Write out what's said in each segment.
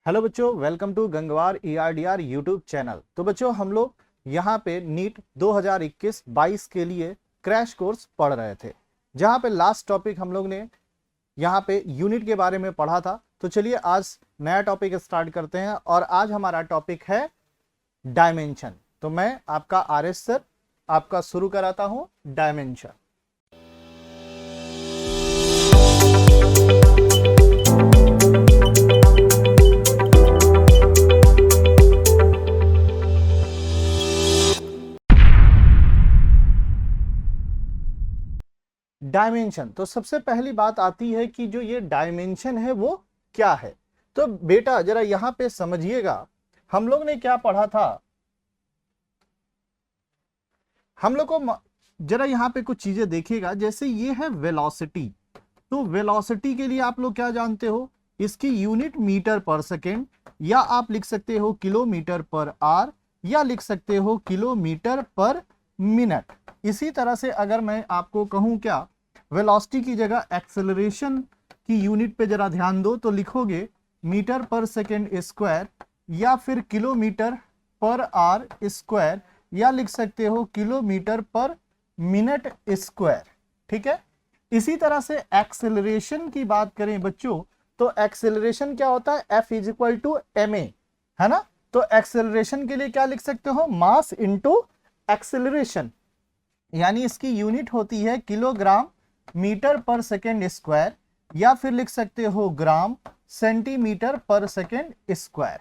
Hello बच्चों, welcome to Gangwar ERDR YouTube channel. तो बच्चों, हम लोग यहाँ पे नीट 2021-22 के लिए क्रैश कोर्स पढ़ रहे थे, जहाँ पे लास्ट टॉपिक हम लोग ने यहाँ पे यूनिट के बारे में पढ़ा था। तो चलिए आज नया टॉपिक स्टार्ट करते हैं और आज हमारा टॉपिक है डायमेंशन। तो मैं आपका RS सर आपका शुरू कराता हूँ डायमेंशन। डायमेंशन, तो सबसे पहली बात आती है कि जो ये डायमेंशन है वो क्या है। तो बेटा जरा यहां पे समझिएगा, हम लोग ने क्या पढ़ा था। हम लोग को जरा यहां पे कुछ चीजें देखिएगा, जैसे ये है वेलोसिटी। तो वेलोसिटी के लिए आप लोग क्या जानते हो, इसकी यूनिट मीटर पर सेकेंड, या आप लिख सकते हो किलोमीटर पर आवर, या लिख सकते हो किलोमीटर पर मिनट। इसी तरह से अगर मैं आपको कहूं क्या, वेलोसिटी की जगह एक्सेलरेशन की यूनिट पे जरा ध्यान दो, तो लिखोगे मीटर पर सेकेंड स्क्वायर, या फिर किलोमीटर पर आवर स्क्वायर, या लिख सकते हो किलोमीटर पर मिनट स्क्वायर। ठीक है। इसी तरह से एक्सेलरेशन की बात करें बच्चों, तो एक्सेलरेशन क्या होता है, F is equal to ma, है ना। तो एक्सेलरेशन के लिए क्या लिख सकते हो, मास इंटू एक्सेलरेशन, यानी इसकी यूनिट होती है किलोग्राम मीटर पर सेकेंड स्क्वायर, या फिर लिख सकते हो ग्राम सेंटीमीटर पर सेकेंड स्क्वायर।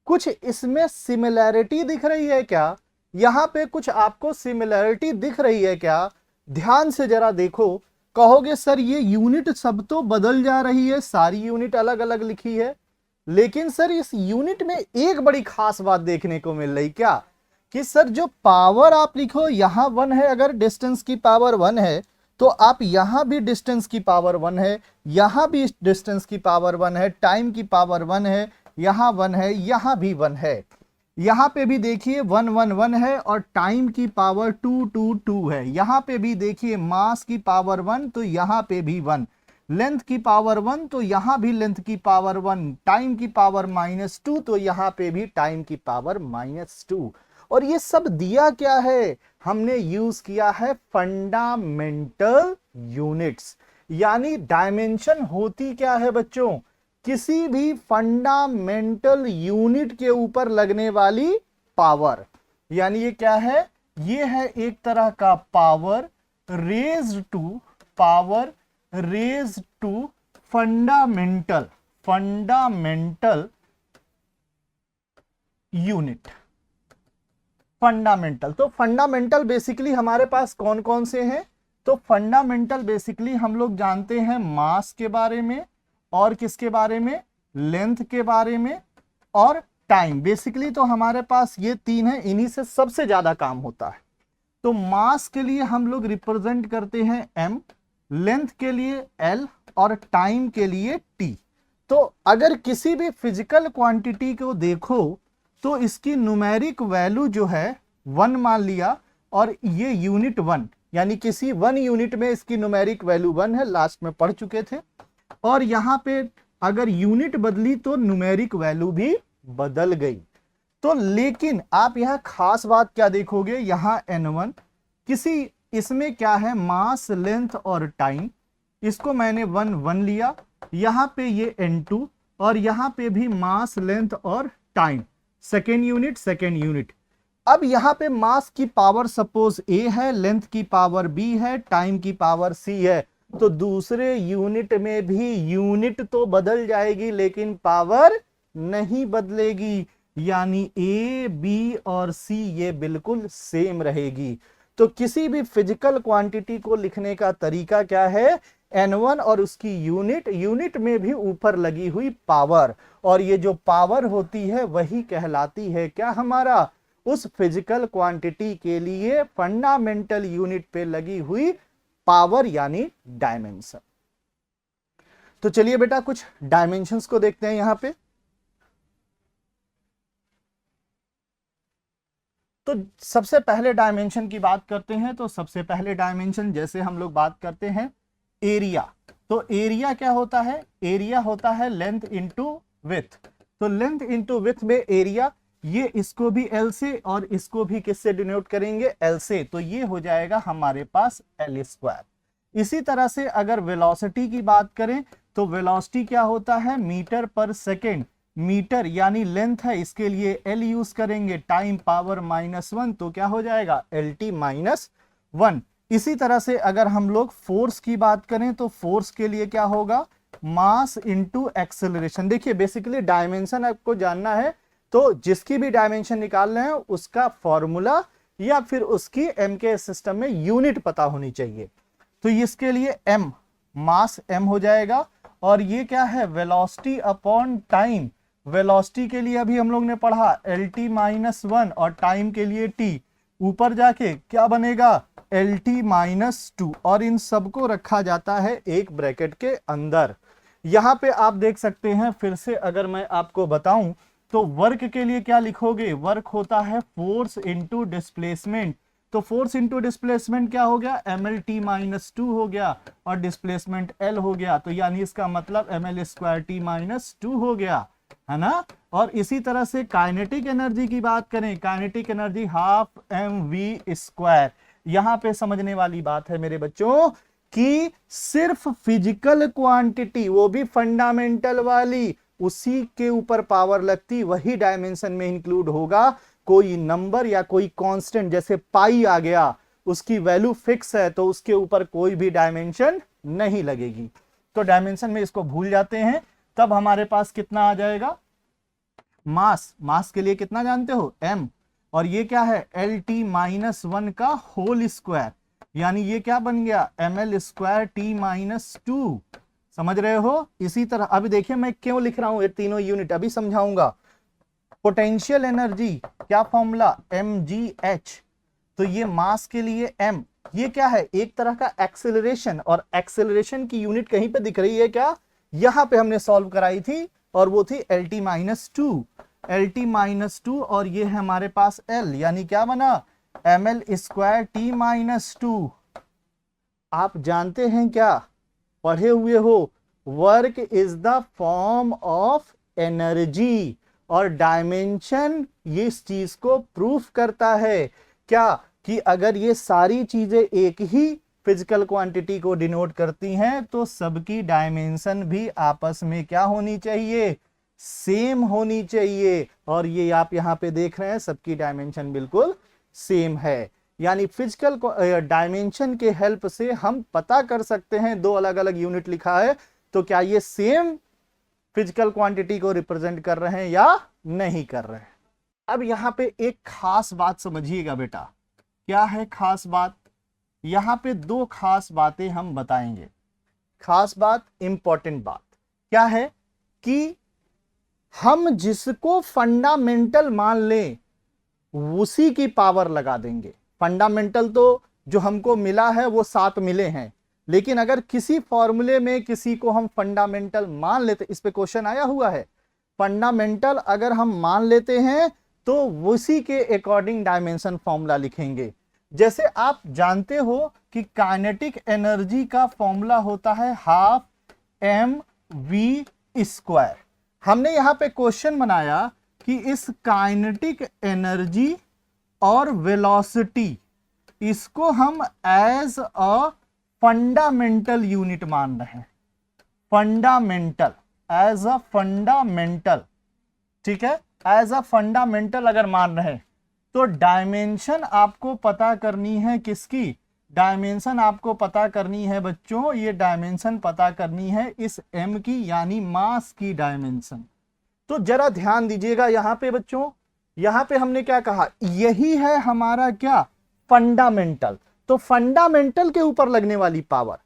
कुछ इसमें सिमिलैरिटी दिख रही है क्या, यहां पे कुछ आपको सिमिलैरिटी दिख रही है क्या, ध्यान से जरा देखो। कहोगे सर ये यूनिट सब तो बदल जा रही है, सारी यूनिट अलग अलग लिखी है, लेकिन सर इस यूनिट में एक बड़ी खास बात देखने को मिल रही क्या, कि सर जो पावर आप लिखो यहां 1 है, अगर डिस्टेंस की पावर 1 है तो आप यहां भी डिस्टेंस की पावर 1 है, यहां भी डिस्टेंस की पावर 1 है, टाइम की पावर 1 है, यहां 1 है, यहां भी 1 है, यहां पे भी देखिए 1 1 1 है, और टाइम की पावर 2 2 2 है। यहां पे भी देखिए मास की पावर 1, तो यहां पे भी 1, लेंथ की पावर 1, तो यहां भी लेंथ की पावर 1, टाइम की पावर -2, तो यहां पे भी टाइम की पावर -2। और ये सब दिया क्या है, हमने यूज किया है फंडामेंटल यूनिट्स। यानी डायमेंशन होती क्या है बच्चों, किसी भी फंडामेंटल यूनिट के ऊपर लगने वाली पावर। यानी ये क्या है, ये है एक तरह का power raise to fundamental unit. Fundamental, तो फंडामेंटल बेसिकली हमारे पास कौन कौन से हैं, तो फंडामेंटल बेसिकली हम लोग जानते हैं मास के बारे में, और किसके बारे में, लेंथ के बारे में, और टाइम। बेसिकली तो हमारे पास ये तीन है, इन्हीं से सबसे ज्यादा काम होता है। तो मास के लिए हम लोग रिप्रेजेंट करते हैं m, लेंथ के लिए l, और टाइम के लिए t। तो अगर किसी भी फिजिकल क्वांटिटी को देखो तो इसकी न्यूमेरिक वैल्यू जो है 1 मान लिया, और ये यूनिट 1, यानी किसी 1 यूनिट में इसकी न्यूमेरिक वैल्यू 1 है, लास्ट में पढ़ चुके थे। और यहां पे अगर यूनिट बदली तो न्यूमेरिक वैल्यू भी बदल गई। तो लेकिन आप यहां खास बात क्या देखोगे, यहां n1 किसी, इसमें क्या है मास लेंथ और टाइम, इसको मैंने 1 1 लिया, यहां पे ये n2, और यहां पे भी मास लेंथ और टाइम, सेकेंड यूनिट। अब यहां पे मास की पावर सपोज a है, लेंथ की पावर b है, टाइम की पावर c है, तो दूसरे यूनिट में भी यूनिट तो बदल जाएगी लेकिन पावर नहीं बदलेगी, यानी a, b और c ये बिल्कुल सेम रहेगी। तो किसी भी फिजिकल क्वांटिटी को लिखने का तरीका क्या है, n1 और उसकी यूनिट में भी ऊपर लगी हुई पावर, और ये जो पावर होती है वही कहलाती है क्या, हमारा उस फिजिकल क्वांटिटी के लिए फंडामेंटल यूनिट पे लगी हुई पावर, यानी डायमेंशन। तो चलिए बेटा कुछ डायमेंशंस को देखते हैं यहां पे। तो सबसे पहले डायमेंशन की बात करते हैं, तो सबसे पहले डायमेंशन जैसे हम लोग बात करते हैं एरिया, तो एरिया क्या होता है, एरिया होता है लेंथ इंटू विड्थ। तो लेंथ इंटू विड्थ में एरिया, ये इसको भी एल से और इसको भी किससे डिनोट करेंगे, एल से, तो ये हो जाएगा हमारे पास एल स्क्वायर। इसी तरह से अगर वेलोसिटी की बात करें तो वेलोसिटी क्या होता है, मीटर पर सेकेंड, मीटर यानी लेंथ है, इसके लिए एल यूज करेंगे, टाइम पावर -1, तो क्या हो जाएगा एल टी -1। इसी तरह से अगर हम लोग फोर्स की बात करें तो फोर्स के लिए क्या होगा, मास इंटू एक्सेलरेशन। देखिए बेसिकली डायमेंशन आपको जानना है, तो जिसकी भी डायमेंशन निकाल रहे हैं उसका फॉर्मूला या फिर उसकी एम के सिस्टम में यूनिट पता होनी चाहिए। तो इसके लिए एम, मास एम हो जाएगा, और ये क्या है, वेलोसिटी अपॉन टाइम। वेलोसिटी के लिए अभी हम लोग ने पढ़ा एल टी -1 और टाइम के लिए टी, ऊपर जाके क्या बनेगा एल टी -2, और इन सबको रखा जाता है एक ब्रैकेट के अंदर। यहां पे आप देख सकते हैं, फिर से अगर मैं आपको बताऊं तो वर्क के लिए क्या लिखोगे, वर्क होता है फोर्स इंटू डिस्प्लेसमेंट। तो फोर्स इंटू डिस्प्लेसमेंट क्या हो गया, एम एल टी -2 हो गया, और डिस्प्लेसमेंट एल हो गया, तो यानी इसका मतलब एम एल स्क्वायर टी -2 हो गया, है ना। और इसी तरह से काइनेटिक एनर्जी की बात करें, kinetic energy half M V square. यहां पे समझने वाली बात है मेरे बच्चों कि सिर्फ फिजिकल क्वांटिटी, वो भी फंडामेंटल वाली, उसी के ऊपर पावर लगती, वही डायमेंशन में इंक्लूड होगा। कोई नंबर या कोई कांस्टेंट जैसे पाई आ गया, उसकी वैल्यू फिक्स है तो उसके ऊपर कोई भी डायमेंशन नहीं लगेगी। तो डायमेंशन में इसको भूल जाते हैं, तब हमारे पास कितना आ जाएगा, मास, मास के लिए कितना जानते हो m, और ये क्या है एल टी -1 का होल स्क्वायर, यानी ये क्या बन गया एम एल स्क्वायर टी -2। समझ रहे हो। इसी तरह अभी देखिए मैं क्यों लिख रहा हूं ये तीनों यूनिट, अभी समझाऊंगा। पोटेंशियल एनर्जी क्या फॉर्मूला, mgh, तो ये मास के लिए m, ये क्या है एक तरह का एक्सेलरेशन, और एक्सेलरेशन की यूनिट कहीं पे दिख रही है क्या, यहां पे हमने सॉल्व कराई थी, और वो थी एल टी -2, एल टी -2, और ये है हमारे पास l, यानी क्या बना एम एल स्क्वायर टी -2। आप जानते हैं क्या, पढ़े हुए हो, work is the form of energy, और डायमेंशन ये इस चीज को प्रूफ करता है क्या, कि अगर ये सारी चीजें एक ही फिजिकल क्वांटिटी को डिनोट करती हैं तो सबकी डायमेंशन भी आपस में क्या होनी चाहिए, सेम होनी चाहिए। और ये आप यहां पे देख रहे हैं सबकी डायमेंशन बिल्कुल सेम है, यानी फिजिकल डायमेंशन के हेल्प से हम पता कर सकते हैं, दो अलग अलग यूनिट लिखा है तो क्या ये सेम फिजिकल क्वांटिटी को रिप्रेजेंट कर रहे हैं या नहीं कर रहे हैं। अब यहां पे एक खास बात समझिएगा बेटा, क्या है खास बात, यहां पे दो खास बातें हम बताएंगे। खास बात, इंपॉर्टेंट बात क्या है कि हम जिसको फंडामेंटल मान लें उसी की पावर लगा देंगे। फंडामेंटल तो जो हमको मिला है वो 7 मिले हैं, लेकिन अगर किसी फॉर्मूले में किसी को हम फंडामेंटल मान लेते, इस पे क्वेश्चन आया हुआ है, फंडामेंटल अगर हम मान लेते हैं तो उसी के अकॉर्डिंग डायमेंशन फॉर्मूला लिखेंगे। जैसे आप जानते हो कि काइनेटिक एनर्जी का फॉर्मूला होता है हाफ एम वी स्क्वायर। हमने यहां पे क्वेश्चन बनाया कि इस काइनेटिक एनर्जी और वेलोसिटी, इसको हम एज अ फंडामेंटल यूनिट मान रहे हैं, फंडामेंटल, एज अ फंडामेंटल, ठीक है, एज अ फंडामेंटल अगर मान रहे हैं तो डायमेंशन आपको पता करनी है किसकी, डायमेंशन आपको पता करनी है बच्चों, ये डायमेंशन पता करनी है इस m की, यानी मास की डायमेंशन। तो जरा ध्यान दीजिएगा यहां पे बच्चों, यहां पे हमने क्या कहा, यही है हमारा क्या फंडामेंटल, तो फंडामेंटल के ऊपर लगने वाली पावर।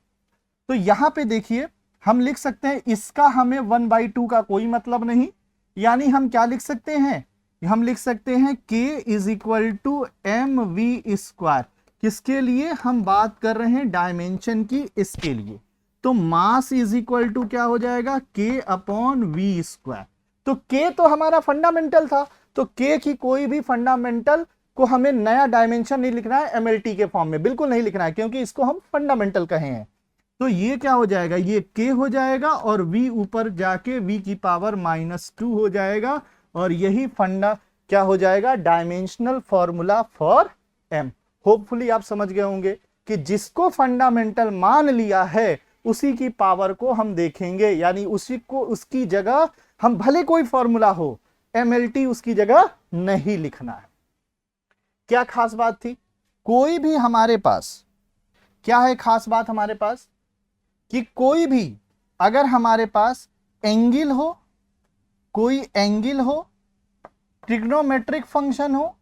तो यहां पे देखिए हम लिख सकते हैं, इसका हमें 1/2 का कोई मतलब नहीं, यानी हम क्या लिख सकते हैं, हम लिख सकते हैं k is equal to M V square. किसके लिए हम बात कर रहे हैं, डायमेंशन की, इसके लिए। तो मास इज इक्वल टू क्या हो जाएगा, k अपॉन वी स्क्वायर। तो k तो हमारा फंडामेंटल था, तो k की कोई भी फंडामेंटल को हमें नया डायमेंशन नहीं लिखना है एमएलटी के फॉर्म में, बिल्कुल नहीं लिखना है, क्योंकि इसको हम फंडामेंटल कहे हैं। तो ये क्या हो जाएगा, ये k हो जाएगा और v ऊपर जाके v की पावर -2 हो जाएगा। और यही फंडा क्या हो जाएगा, dimensional formula for m। Hopefully आप समझ गए होंगे कि जिसको फंडामेंटल मान लिया है उसी की पावर को हम देखेंगे, यानी उसी को, उसकी जगह हम भले कोई फॉर्मूला हो MLT उसकी जगह नहीं लिखना है। क्या खास बात थी, कोई भी हमारे पास, क्या है खास बात हमारे पास, कि कोई भी अगर हमारे पास एंगल हो, कोई एंगल हो, ट्रिग्नोमेट्रिक फंक्शन हो,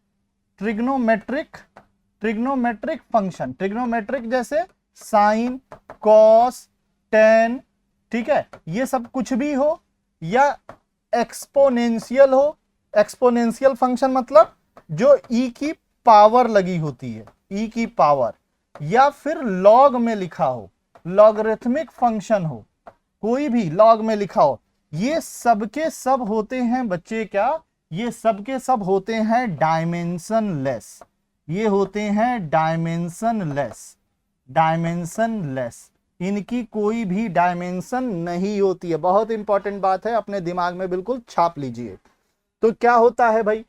ट्रिग्नोमेट्रिक फंक्शन, ट्रिग्नोमेट्रिक जैसे साइन, कॉस, टेन, ठीक है, ये सब कुछ भी हो, या एक्सपोनेंशियल हो, एक्सपोनेंशियल फंक्शन मतलब जो e की पावर लगी होती है, e की पावर, या फिर लॉग में लिखा हो, लॉगरिथमिक फंक्शन हो, कोई भी लॉग में लिखा हो, ये सब के सब होते हैं बच्चे क्या, ये सब के सब होते हैं डायमेंशनलेस, ये होते हैं डायमेंशनलेस, डायमेंशनलेस, इनकी कोई भी डायमेंशन नहीं होती है। बहुत इंपॉर्टेंट बात है, अपने दिमाग में बिल्कुल छाप लीजिए। तो क्या होता है भाई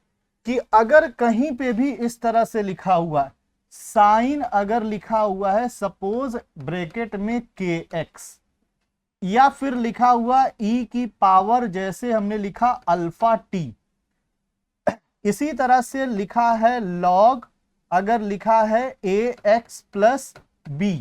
कि अगर कहीं पे भी इस तरह से लिखा हुआ साइन, अगर लिखा हुआ है सपोज ब्रैकेट में kx, या फिर लिखा हुआ e की पावर जैसे हमने लिखा अल्फा t, इसी तरह से लिखा है लॉग, अगर लिखा है ax प्लस b,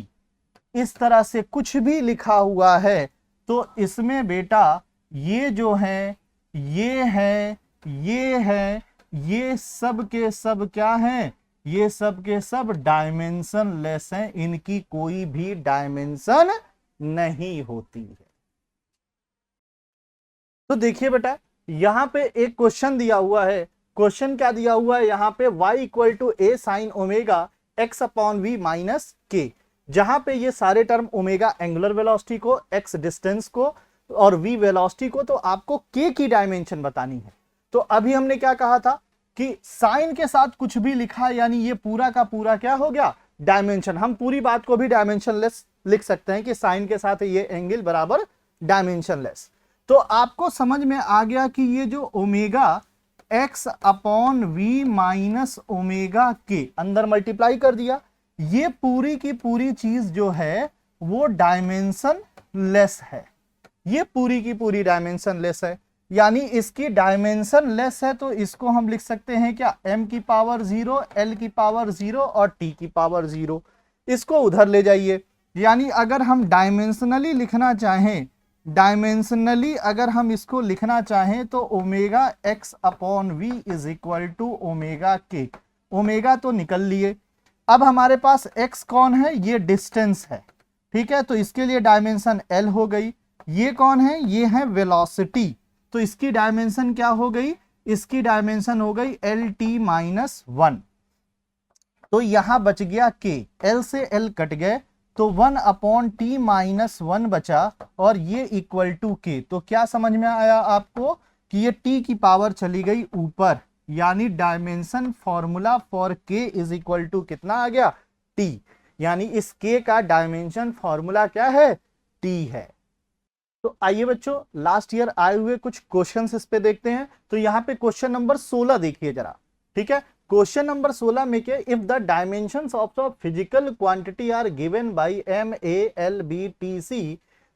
इस तरह से कुछ भी लिखा हुआ है, तो इसमें बेटा ये जो है, ये है, ये है, ये सब के सब क्या हैं, ये सब के सब डायमेंशन लेस हैं, इनकी कोई भी डायमेंशन नहीं होती है। तो देखिए बेटा यहां पे एक क्वेश्चन दिया हुआ है, क्वेश्चन क्या दिया हुआ है यहां पे, y equal to a sine omega x upon v minus k, जहां पे ये सारे टर्म ओमेगा एंगुलर वेलोसिटी को, x डिस्टेंस को और v वेलोसिटी को, तो आपको k की डायमेंशन बतानी है। तो अभी हमने क्या कहा था कि साइन के साथ कुछ भी लिखा, यानी ये पूरा का पूरा क्या हो गया, डायमेंशन। हम पूरी बात को भी डायमेंशनलेस लिख सकते हैं कि साइन के साथ ये एंगल बराबर डायमेंशनलेस। तो आपको समझ में आ गया कि ये जो omega x upon V minus omega के अंदर मल्टीप्लाई कर दिया, ये पूरी की पूरी चीज जो है वो डायमेंशन लेस है, ये पूरी की पूरी डायमेंशन लेस है, यानी इसकी डायमेंशन लेस है। तो इसको हम लिख सकते हैं क्या, m की पावर 0, l की पावर 0 और t की पावर 0, इसको उधर ले जाइए। यानी अगर हम डायमेंशनली लिखना चाहें, डायमेंशनली अगर हम इसको लिखना चाहें तो omega x upon V is equal to omega के, ओमेगा तो निकल लिए, अब हमारे पास x कौन है, ये डिस्टेंस है, ठीक है, तो इसके लिए डायमेंशन l हो गई। ये कौन है, ये है वेलोसिटी, तो इसकी डायमेंशन क्या हो गई, इसकी डायमेंशन हो गई LT-1। तो यहां बच गया k, l से l कट गए तो 1 अपॉन t-1 बचा और ये इक्वल टू k। तो क्या समझ में आया आपको कि ये t की पावर चली गई ऊपर, यानी dimension formula for k is equal to कितना आ गया, t, यानी इस k का डायमेंशन फॉर्मूला क्या है, t है। तो आइए बच्चों लास्ट ईयर आए हुए कुछ क्वेश्चंस इस पे देखते हैं। तो यहाँ पे क्वेश्चन नंबर 16 देखिए जरा, ठीक है। क्वेश्चन नंबर 16 में क्या, if the dimensions of the physical quantity are given by m a l b t c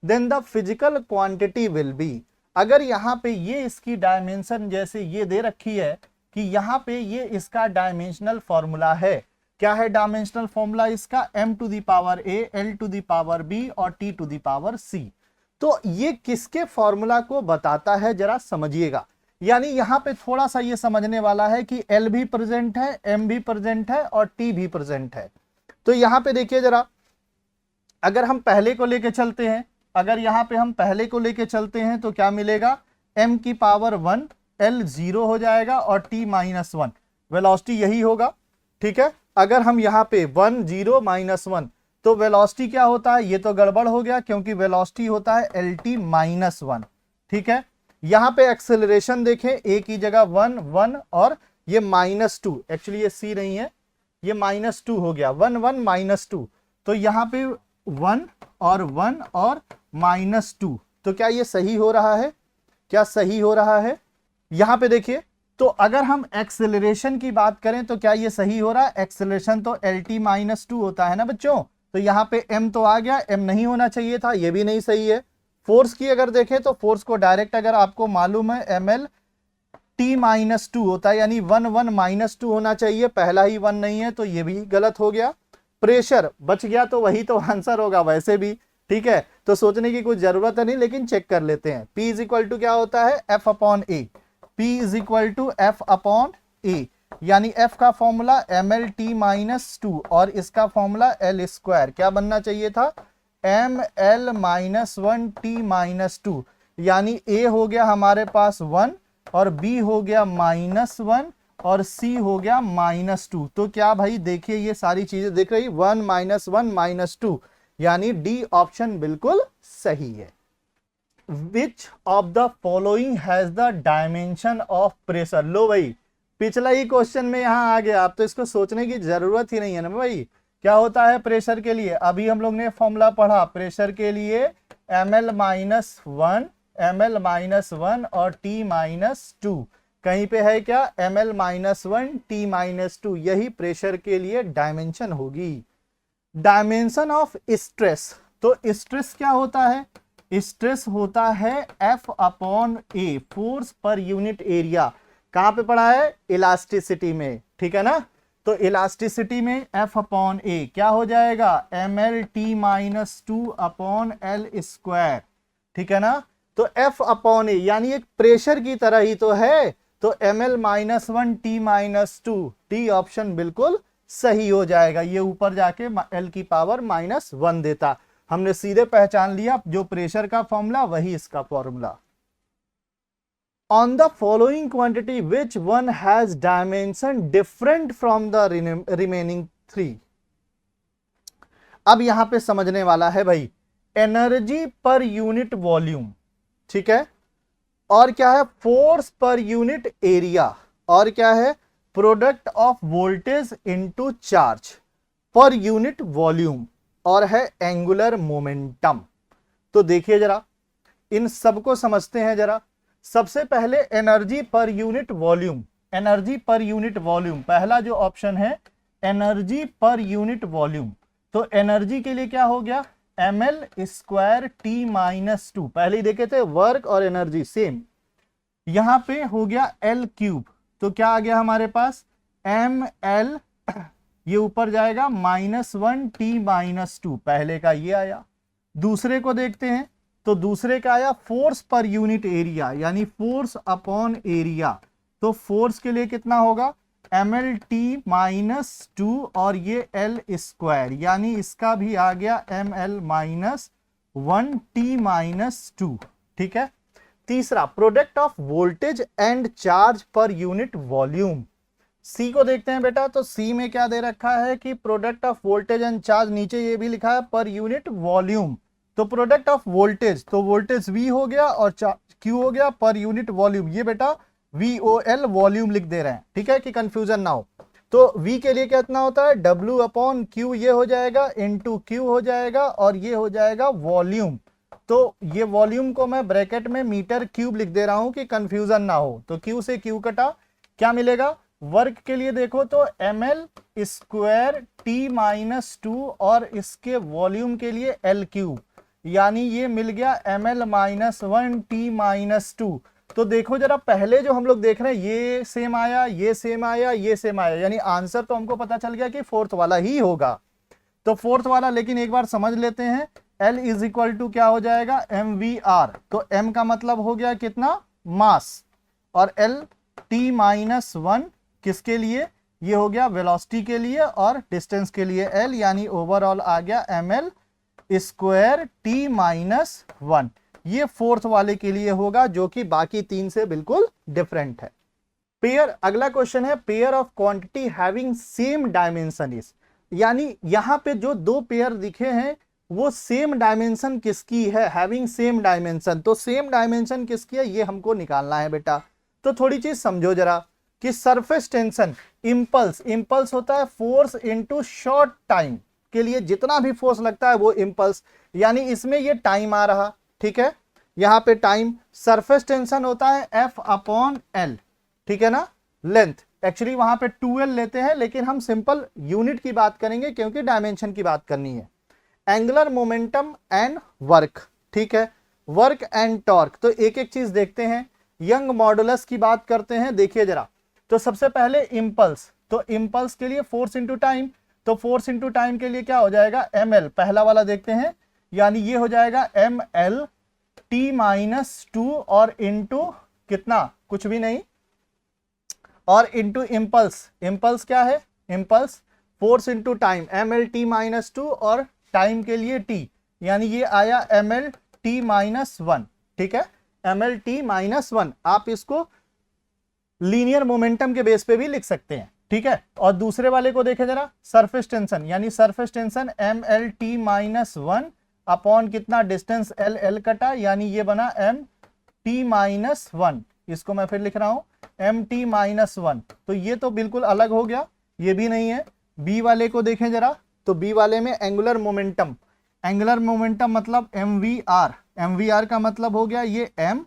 then the physical quantity will be. अगर यहाँ पे ये इसकी डायमेंशन जैसे ये दे रखी है कि यहाँ पे ये इसका डायमेंशनल फॉर्मूला है, क्या है डायमेंशनल फॉर्मूला इसका, m to the power a, l to the power b और t to the power c। तो ये किसके फॉर्मूला को बताता है जरा समझिएगा। यानी यहां पे थोड़ा सा ये समझने वाला है कि L भी प्रेजेंट है, M भी प्रेजेंट है और T भी प्रेजेंट है। तो यहां पे देखिए जरा, अगर हम पहले को लेके चलते हैं, अगर यहां पे हम पहले को लेके चलते हैं तो क्या मिलेगा, M की पावर 1, L 0 हो जाएगा और T-1, वेलोसिटी यही होगा, ठीक है। अगर हम यहाँ पे 1 0 -1 तो वेलोसिटी क्या होता है, ये तो गड़बड़ हो गया क्योंकि वेलोसिटी होता है LT-1, ठीक है। यहां पे एक्सेलरेशन देखें, a की जगह 1 1 और ये -2, एक्चुअली ये c नहीं है, ये -2 हो गया, 1 1 -2। तो यहां पे 1 और 1 और -2। तो क्या ये सही हो रहा है? क्या सही हो रहा है? यहां पे देखिए, तो अगर हम एक्सेलरेशन की बात करें तो क्या ये सही हो रहा है? एक्सेलरेशन तो LT-2 होता है ना बच्चों। तो यहां पे m तो आ गया, m नहीं होना चाहिए था, ये भी नहीं सही है। फोर्स की अगर देखें तो फोर्स को डायरेक्ट अगर आपको मालूम है ML-T-2 होता है, यानी 1 1 -2 होना चाहिए, पहला ही 1 नहीं है तो ये भी गलत हो गया। प्रेशर बच गया तो वही तो आंसर होगा वैसे भी, ठीक है, तो सोचने की कुछ जरूरत नहीं, लेकिन चेक कर लेते हैं। P इज इक्वल टू क्या होता है? F/A। P is equal to F/A, यानी F का फॉर्मूला ML-T-2 और इसका फॉर्मूला L²। क्या बनना चाहिए था? ML-1T-2, यानी A हो गया हमारे पास 1 और B हो गया -1 और C हो गया -2। तो क्या भाई देखिए, ये सारी चीजें दिख रही, 1 -1 -2, यानी डी ऑप्शन बिल्कुल सही है। Which of the following has the dimension of pressure? लो भाई, पिछला ही क्वेश्चन में यहां आ गया, आप तो इसको सोचने की जरूरत ही नहीं है ना भाई। क्या होता है प्रेशर के लिए? अभी हम लोग ने फॉर्मूला पढ़ा प्रेशर के लिए, ML-1 और T-2। कहीं पे है क्या? ML-1 T-2, यही प्रेशर के लिए डायमेंशन होगी। डायमेंशन ऑफ स्ट्रेस, तो स्ट्रेस क्या होता है? स्ट्रेस होता है F/A, force per unit area. कहां पे पढ़ा है? इलास्टिसिटी में, ठीक है ना। तो इलास्टिसिटी में F/A क्या हो जाएगा? ML-T-2/L², ठीक है ना। तो F/A यानी एक प्रेशर की तरह ही तो है, तो ML-1 T-2, डी ऑप्शन बिल्कुल सही हो जाएगा। ये ऊपर जाके L की पावर -1 देता, हमने सीधे पहचान लिया, जो प्रेशर का फॉर्मूला वही इसका formula. On the following quantity, which one has dimension different from the remaining 3? अब यहां पे समझने वाला है भाई, एनर्जी पर यूनिट वॉल्यूम, ठीक है, और क्या है? फोर्स पर यूनिट एरिया, और क्या है? Product of voltage into charge पर यूनिट वॉल्यूम, और है एंगुलर मोमेंटम। तो देखिए जरा, इन सबको समझते हैं जरा। सबसे पहले एनर्जी पर यूनिट वॉल्यूम, एनर्जी पर यूनिट वॉल्यूम, पहला जो ऑप्शन है एनर्जी पर यूनिट वॉल्यूम। तो एनर्जी के लिए क्या हो गया? ML² T-2, पहले ही देखे थे वर्क और एनर्जी सेम। यहां पे हो गया L3, तो क्या आ गया हमारे पास? ML, ये ऊपर जाएगा -1 T-2, पहले का ये आया। दूसरे को देखते हैं, तो दूसरे का आया फोर्स पर यूनिट एरिया, यानी फोर्स अपॉन एरिया। तो फोर्स के लिए कितना होगा? ML-T-2 और ये L², यानी इसका भी आ गया ML-1 T-2, ठीक है। तीसरा, product of voltage and charge पर यूनिट वॉल्यूम। सी को देखते हैं बेटा, तो सी में क्या दे रखा है कि product of voltage and charge, नीचे ये भी लिखा है पर यूनिट वॉल्यूम। तो प्रोडक्ट ऑफ वोल्टेज, तो वोल्टेज V हो गया और Q हो गया, पर यूनिट वॉल्यूम ये बेटा VOL वॉल्यूम लिख दे रहे हैं, ठीक है, कि कंफ्यूजन ना हो। तो V के लिए कितना होता है? W/Q, ये हो जाएगा इनटू Q हो जाएगा, और ये हो जाएगा वॉल्यूम। तो ये वॉल्यूम को मैं ब्रैकेट में मीटर क्यूब लिख दे रहा हूं कि कंफ्यूजन ना हो। तो Q से Q कटा, क्या मिलेगा? वर्क के लिए देखो तो ML² T-2 और इसके वॉल्यूम के लिए L3, यानी ये मिल गया ML-1 T-2। तो देखो जरा, पहले जो हम लोग देख रहे हैं ये सेम आया, ये सेम आया, ये सेम आया, यानी आंसर तो हमको पता चल गया कि फोर्थ वाला ही होगा। तो फोर्थ वाला, लेकिन एक बार समझ लेते हैं, L इज इक्वल टू क्या हो जाएगा? MVR। तो M का मतलब हो गया कितना? मास, और L-T-1 किसके लिए? ये हो गया वेलोसिटी के लिए, और डिस्टेंस के लिए L, यानी ओवरऑल आ गया ML² T-1। ये फोर्थ वाले के लिए होगा, जो कि बाकी तीन से बिल्कुल डिफरेंट है। पेयर, अगला क्वेश्चन है, pair of quantity having same dimension is, यानी यहां पे जो दो पेयर दिखे हैं वो सेम डायमेंशन किसकी है? हैविंग सेम डायमेंशन, तो सेम डायमेंशन किसकी है ये हमको निकालना है बेटा। तो थोड़ी चीज समझो जरा, कि सरफेस टेंशन, इंपल्स, इंपल्स होता है फोर्स इनटू शॉर्ट टाइम, के लिए जितना भी फोर्स लगता है वो इंपल्स, यानी इसमें ये टाइम आ रहा, ठीक है, यहां पे टाइम। सरफेस टेंशन होता है F/L, ठीक है ना, लेंथ, एक्चुअली वहां पे 2L लेते हैं, लेकिन हम सिंपल यूनिट की बात करेंगे क्योंकि डायमेंशन की बात करनी है। एंगुलर मोमेंटम एंड वर्क, ठीक है, वर्क एंड टॉर्क। तो एक एक चीज देखते हैं। यंग मॉडुलस की बात करते हैं, देखिए जरा। तो सबसे पहले इंपल्स, तो इंपल्स के लिए फोर्स इंटू टाइम, तो फोर्स इंटू टाइम के लिए क्या हो जाएगा, ml, पहला वाला देखते हैं, यानी ये हो जाएगा ml t-2 और इंटू कितना, कुछ भी नहीं, और इंटू इंपल्स, इंपल्स क्या है, impulse force into time ml t-2 और टाइम के लिए t, यानी ये आया ml t-1, ठीक है, ml t-1। आप इसको लीनियर मोमेंटम के बेस पे भी लिख सकते हैं, ठीक है। और दूसरे वाले को देखें जरा, सरफेस टेंशन, यानी surface tension ml t-1 upon कितना, डिस्टेंस l कटा, यानी ये बना mt-1, इसको मैं फिर लिख रहा हूं mt-1। तो ये तो बिल्कुल अलग हो गया, ये भी नहीं है। बी वाले को देखें जरा, तो बी वाले में एंगुलर मोमेंटम, एंगुलर मोमेंटम मतलब mvr, mvr का मतलब हो गया ये m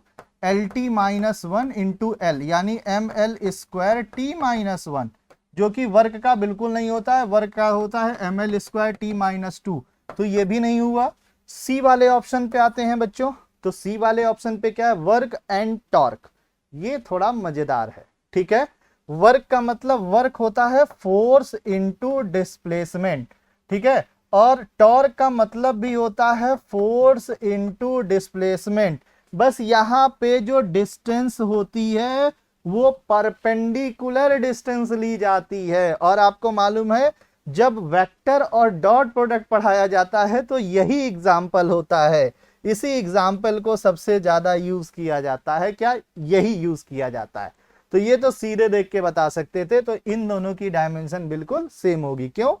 LT-1 इंटू एल, यानी ml² t-1, जो कि वर्क का बिल्कुल नहीं होता है, वर्क का होता है ml² t-2, तो ये भी नहीं हुआ। सी वाले ऑप्शन पे आते हैं बच्चों, तो सी वाले ऑप्शन पे क्या है, वर्क एंड टॉर्क, ये थोड़ा मजेदार है, ठीक है। वर्क का मतलब वर्क होता है फोर्स इनटू डिस्प्लेसमेंट, ठीक है, और टॉर्क का मतलब भी होता है फोर्स इनटू डिस्प्लेसमेंट। बस यहां पे जो डिस्टेंस होती है वो परपेंडिकुलर डिस्टेंस ली जाती है, और आपको मालूम है जब वेक्टर और डॉट प्रोडक्ट पढ़ाया जाता है तो यही एग्जाम्पल होता है, इसी एग्जाम्पल को सबसे ज्यादा यूज किया जाता है, क्या, यही यूज किया जाता है। तो ये तो सीधे देख के बता सकते थे, तो इन दोनों की डायमेंशन बिल्कुल सेम होगी, क्यों,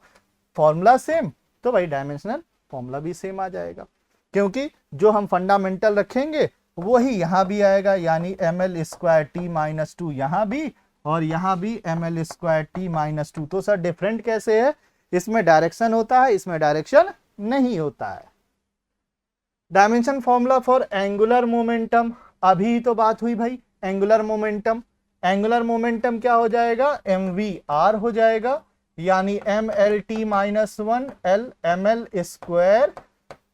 फॉर्मूला सेम, तो भाई डायमेंशनल फॉर्मूला भी सेम आ जाएगा, क्योंकि जो हम फंडामेंटल रखेंगे वही यहां भी आएगा, यानी ml² t-2 यहां भी, और यहां भी ml² t-2। तो सर डिफरेंट कैसे है, इसमें डायरेक्शन होता है, इसमें डायरेक्शन नहीं होता है। Dimension formula for angular momentum, अभी तो बात हुई भाई एंगुलर मोमेंटम, एंगुलर मोमेंटम क्या हो जाएगा, mvr हो जाएगा, यानी ml t-1 l ml²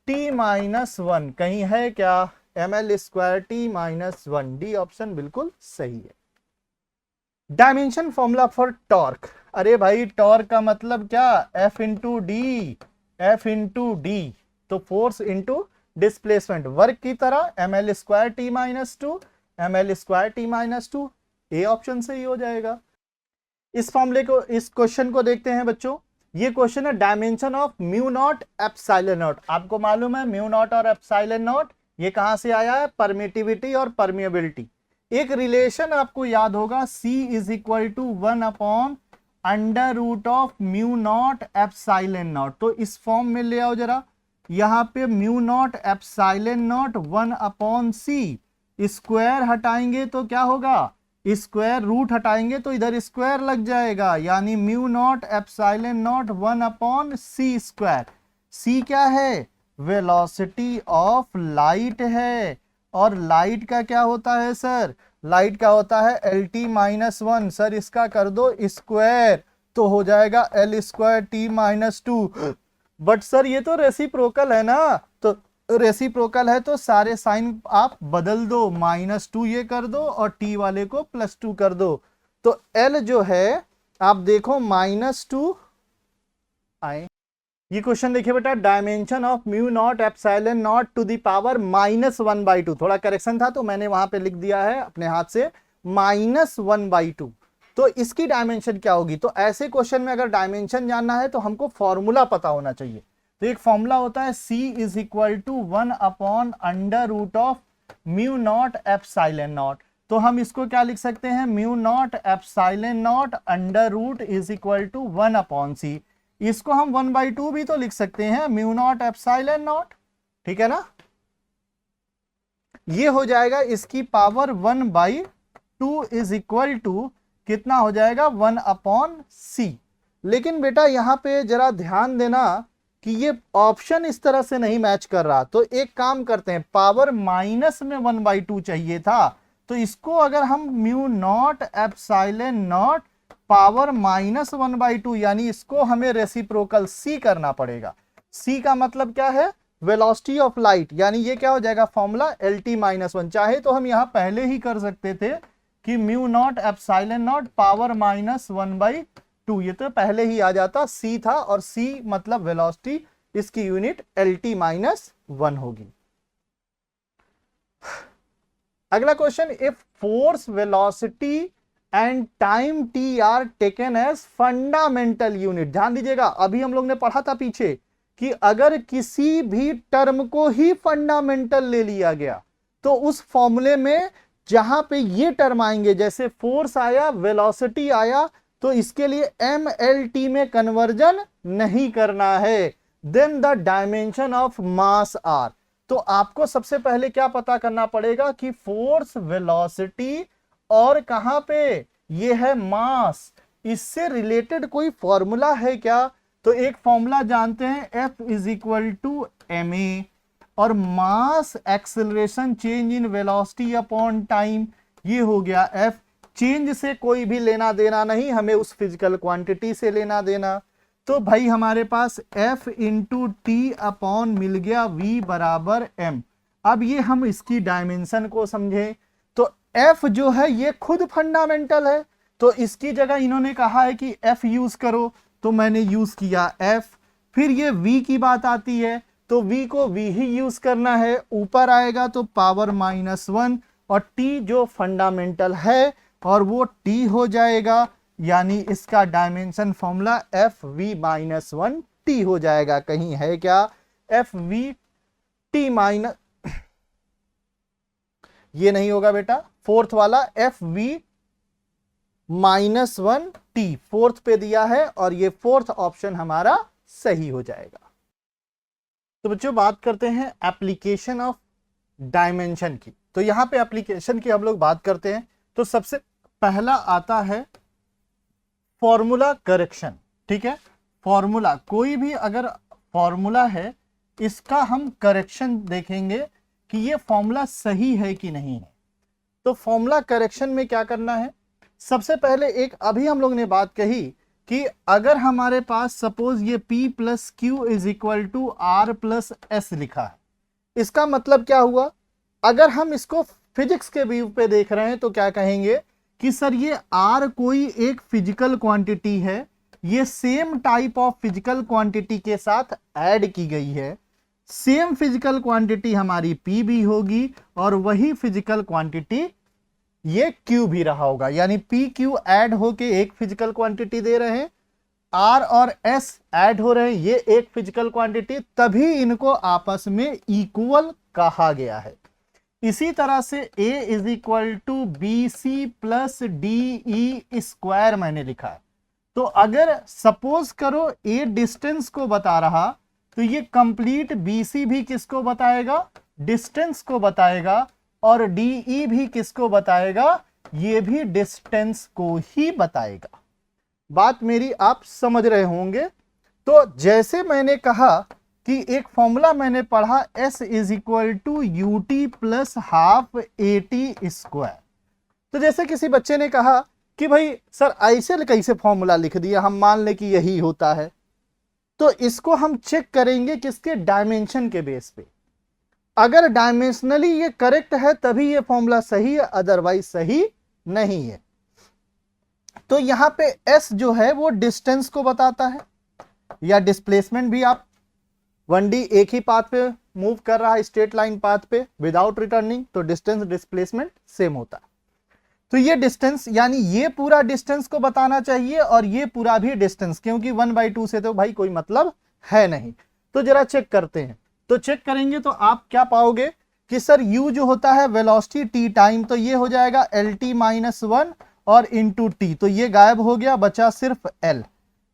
t-1, कहीं है क्या, ml² t-1, डी ऑप्शन बिल्कुल सही है। डायमेंशन फॉर्मूला फॉर टॉर्क, अरे भाई टॉर्क का मतलब क्या, F into D, F into D, तो फोर्स इंटू डिस्प्लेसमेंट, वर्क की तरह ml² t-2, ml² t-2, A option से ही हो जाएगा। इस फॉर्मूले को, इस क्वेश्चन को देखते हैं बच्चों। ये क्वेश्चन है dimension of mu naught epsilon not. आपको मालूम है म्यू नॉट और एप्सिलॉन नॉट ये कहां से आया है, परमिटिविटी और परमिएबिलिटी। एक रिलेशन आपको याद होगा, C इज इक्वल टू 1/√ऑफ म्यू नॉट एप्सिलॉन नॉट। तो इस फॉर्म में ले आओ जरा, यहां पे mu naught epsilon naught 1/c, square हटाएंगे तो क्या होगा, स्क्वायर रूट हटाएंगे तो इधर स्क्वायर लग जाएगा, यानी mu naught epsilon not 1/c²। c क्या है, वेलोसिटी ऑफ लाइट है, और लाइट का क्या होता है सर, लाइट का होता है LT-1, सर इसका कर दो स्क्वायर तो हो जाएगा L² t-2। बट सर ये तो रेसिप्रोकल है ना, तो रेसिप्रोकल है तो सारे साइन आप बदल दो, -2 ये कर दो और t वाले को +2 कर दो, तो L जो है आप देखो -2 आए। ये क्वेश्चन देखिए बेटा, dimension of mu naught epsilon naught to the power -1/2, थोड़ा करेक्शन था तो मैंने वहां पे लिख दिया है अपने हाथ से -1/2। तो इसकी डायमेंशन क्या होगी, तो ऐसे क्वेश्चन में अगर डायमेंशन जानना है तो हमको फॉर्मूला पता होना चाहिए। तो एक फॉर्मूला होता है C इज इक्वल टू 1/√ऑफ म्यू नॉट एप्सिलॉन नॉट। तो हम इसको क्या लिख सकते हैं, mu naught epsilon naught √ is equal to 1/c। इसको हम 1/2 भी तो लिख सकते हैं, म्यू नॉट एप्सिलॉन नॉट, ठीक है ना। ये हो जाएगा इसकी पावर 1/2 इज इक्वल टू कितना हो जाएगा, 1/c। लेकिन बेटा यहां पे जरा ध्यान देना, कि ये ऑप्शन इस तरह से नहीं मैच कर रहा, तो एक काम करते हैं, पावर माइनस में 1/2 चाहिए था, तो इसको अगर हम mu naught epsilon not power minus 1/2, यानी इसको हमें रेसिप्रोकल सी करना पड़ेगा। सी का मतलब क्या है, वेलोसिटी ऑफ लाइट, यानी ये क्या हो जाएगा फॉर्मूला LT-1। चाहे तो हम यहां पहले ही कर सकते थे कि mu naught epsilon not power minus 1/2, ये तो पहले ही आ जाता, सी था, और सी मतलब वेलोसिटी, इसकी यूनिट LT-1 होगी। अगला question, if force velocity and time T are taken as fundamental unit, ध्यान दीजिएगा अभी हम लोग ने पढ़ा था पीछे कि अगर किसी भी टर्म को ही फंडामेंटल ले लिया गया तो उस फॉर्मूले में जहां पे ये टर्म आएंगे, जैसे फोर्स आया, वेलोसिटी आया, तो इसके लिए MLT में कन्वर्जन नहीं करना है। Then the dimension of mass are, तो आपको सबसे पहले क्या पता करना पड़ेगा कि फोर्स, वेलोसिटी और कहां पे ये है मास, इससे रिलेटेड कोई फॉर्मूला है क्या? तो एक फॉर्मूला जानते हैं, F = ma, और mass acceleration change in velocity upon time, ये हो गया F। चेंज से कोई भी लेना देना नहीं, हमें उस फिजिकल क्वांटिटी से लेना देना। तो भाई हमारे पास F × T अपॉन मिल गया V = m। अब ये हम इसकी डायमेंशन को समझें, तो F जो है ये खुद फंडामेंटल है, तो इसकी जगह इन्होंने कहा है कि F यूज करो, तो मैंने यूज किया F। फिर ये V की बात आती है, तो V को V ही यूज करना है, ऊपर आएगा तो पावर -1, और T जो फंडामेंटल है और वो T हो जाएगा, यानी इसका डायमेंशन फॉर्मूला FV-1T हो जाएगा। कहीं है क्या FV-T-, ये नहीं होगा बेटा, फोर्थ वाला FV-1T फोर्थ पे दिया है, और ये फोर्थ ऑप्शन हमारा सही हो जाएगा। तो बच्चों बात करते हैं एप्लीकेशन ऑफ डायमेंशन की। तो यहां पे एप्लीकेशन की हम लोग बात करते हैं, तो सबसे पहला आता है फॉर्मूला करेक्शन। ठीक है, फॉर्मूला, कोई भी अगर फॉर्मूला है इसका हम करेक्शन देखेंगे कि ये फॉर्मूला सही है कि नहीं है। तो फॉर्मूला करेक्शन में क्या करना है, सबसे पहले एक अभी हम लोग ने बात कही कि अगर हमारे पास सपोज ये P + Q = R + S लिखा है, इसका मतलब क्या हुआ, अगर हम इसको फिजिक्स के व्यू पे देख रहे हैं तो क्या कहेंगे कि सर ये R कोई एक फिजिकल क्वांटिटी है, ये same type of physical quantity के साथ ऐड की गई है, सेम फिजिकल क्वांटिटी हमारी P भी होगी, और वही फिजिकल क्वांटिटी ये Q भी रहा होगा, यानी P Q ऐड होके एक फिजिकल क्वांटिटी दे रहे हैं, R और S ऐड हो रहे हैं, ये एक फिजिकल क्वांटिटी, तभी इनको आपस में इक्वल कहा गया है। इसी तरह से A = BC + DE² मैंने लिखा है, तो अगर सपोज करो A डिस्टेंस को बता रहा, तो ये कंप्लीट BC भी किसको बताएगा, डिस्टेंस को बताएगा, और DE भी किसको बताएगा, ये भी डिस्टेंस को ही बताएगा। बात मेरी आप समझ रहे होंगे। तो जैसे मैंने कहा कि एक फॉर्मूला मैंने पढ़ा S = UT + ½ AT²। तो जैसे किसी बच्चे ने कहा कि भाई सर ऐसे कैसे फॉर्मूला लिख दिया, हम मान ले कि यही होता है, तो इसको हम चेक करेंगे किसके, डायमेंशन के बेस पे। अगर डायमेंशनली ये करेक्ट है तभी ये फॉर्मूला सही है, अदरवाइज सही नहीं है। तो यहां पे S जो है वो डिस्टेंस को बताता है, या डिस्प्लेसमेंट भी, आप 1D एक ही पाथ पे मूव कर रहा है, स्ट्रेट लाइन पाथ पे विदाउट रिटर्निंग, तो डिस्टेंस डिस्प्लेसमेंट सेम होता है। तो ये डिस्टेंस, यानी ये पूरा डिस्टेंस को बताना चाहिए, और ये पूरा भी डिस्टेंस, क्योंकि 1/2 से तो भाई कोई मतलब है नहीं। तो जरा चेक करते हैं, तो चेक करेंगे तो आप क्या पाओगे कि सर U जो होता है वेलोसिटी T टाइम, तो ये हो जाएगा LT-1 और × T, तो ये गायब हो गया, बचा सिर्फ L,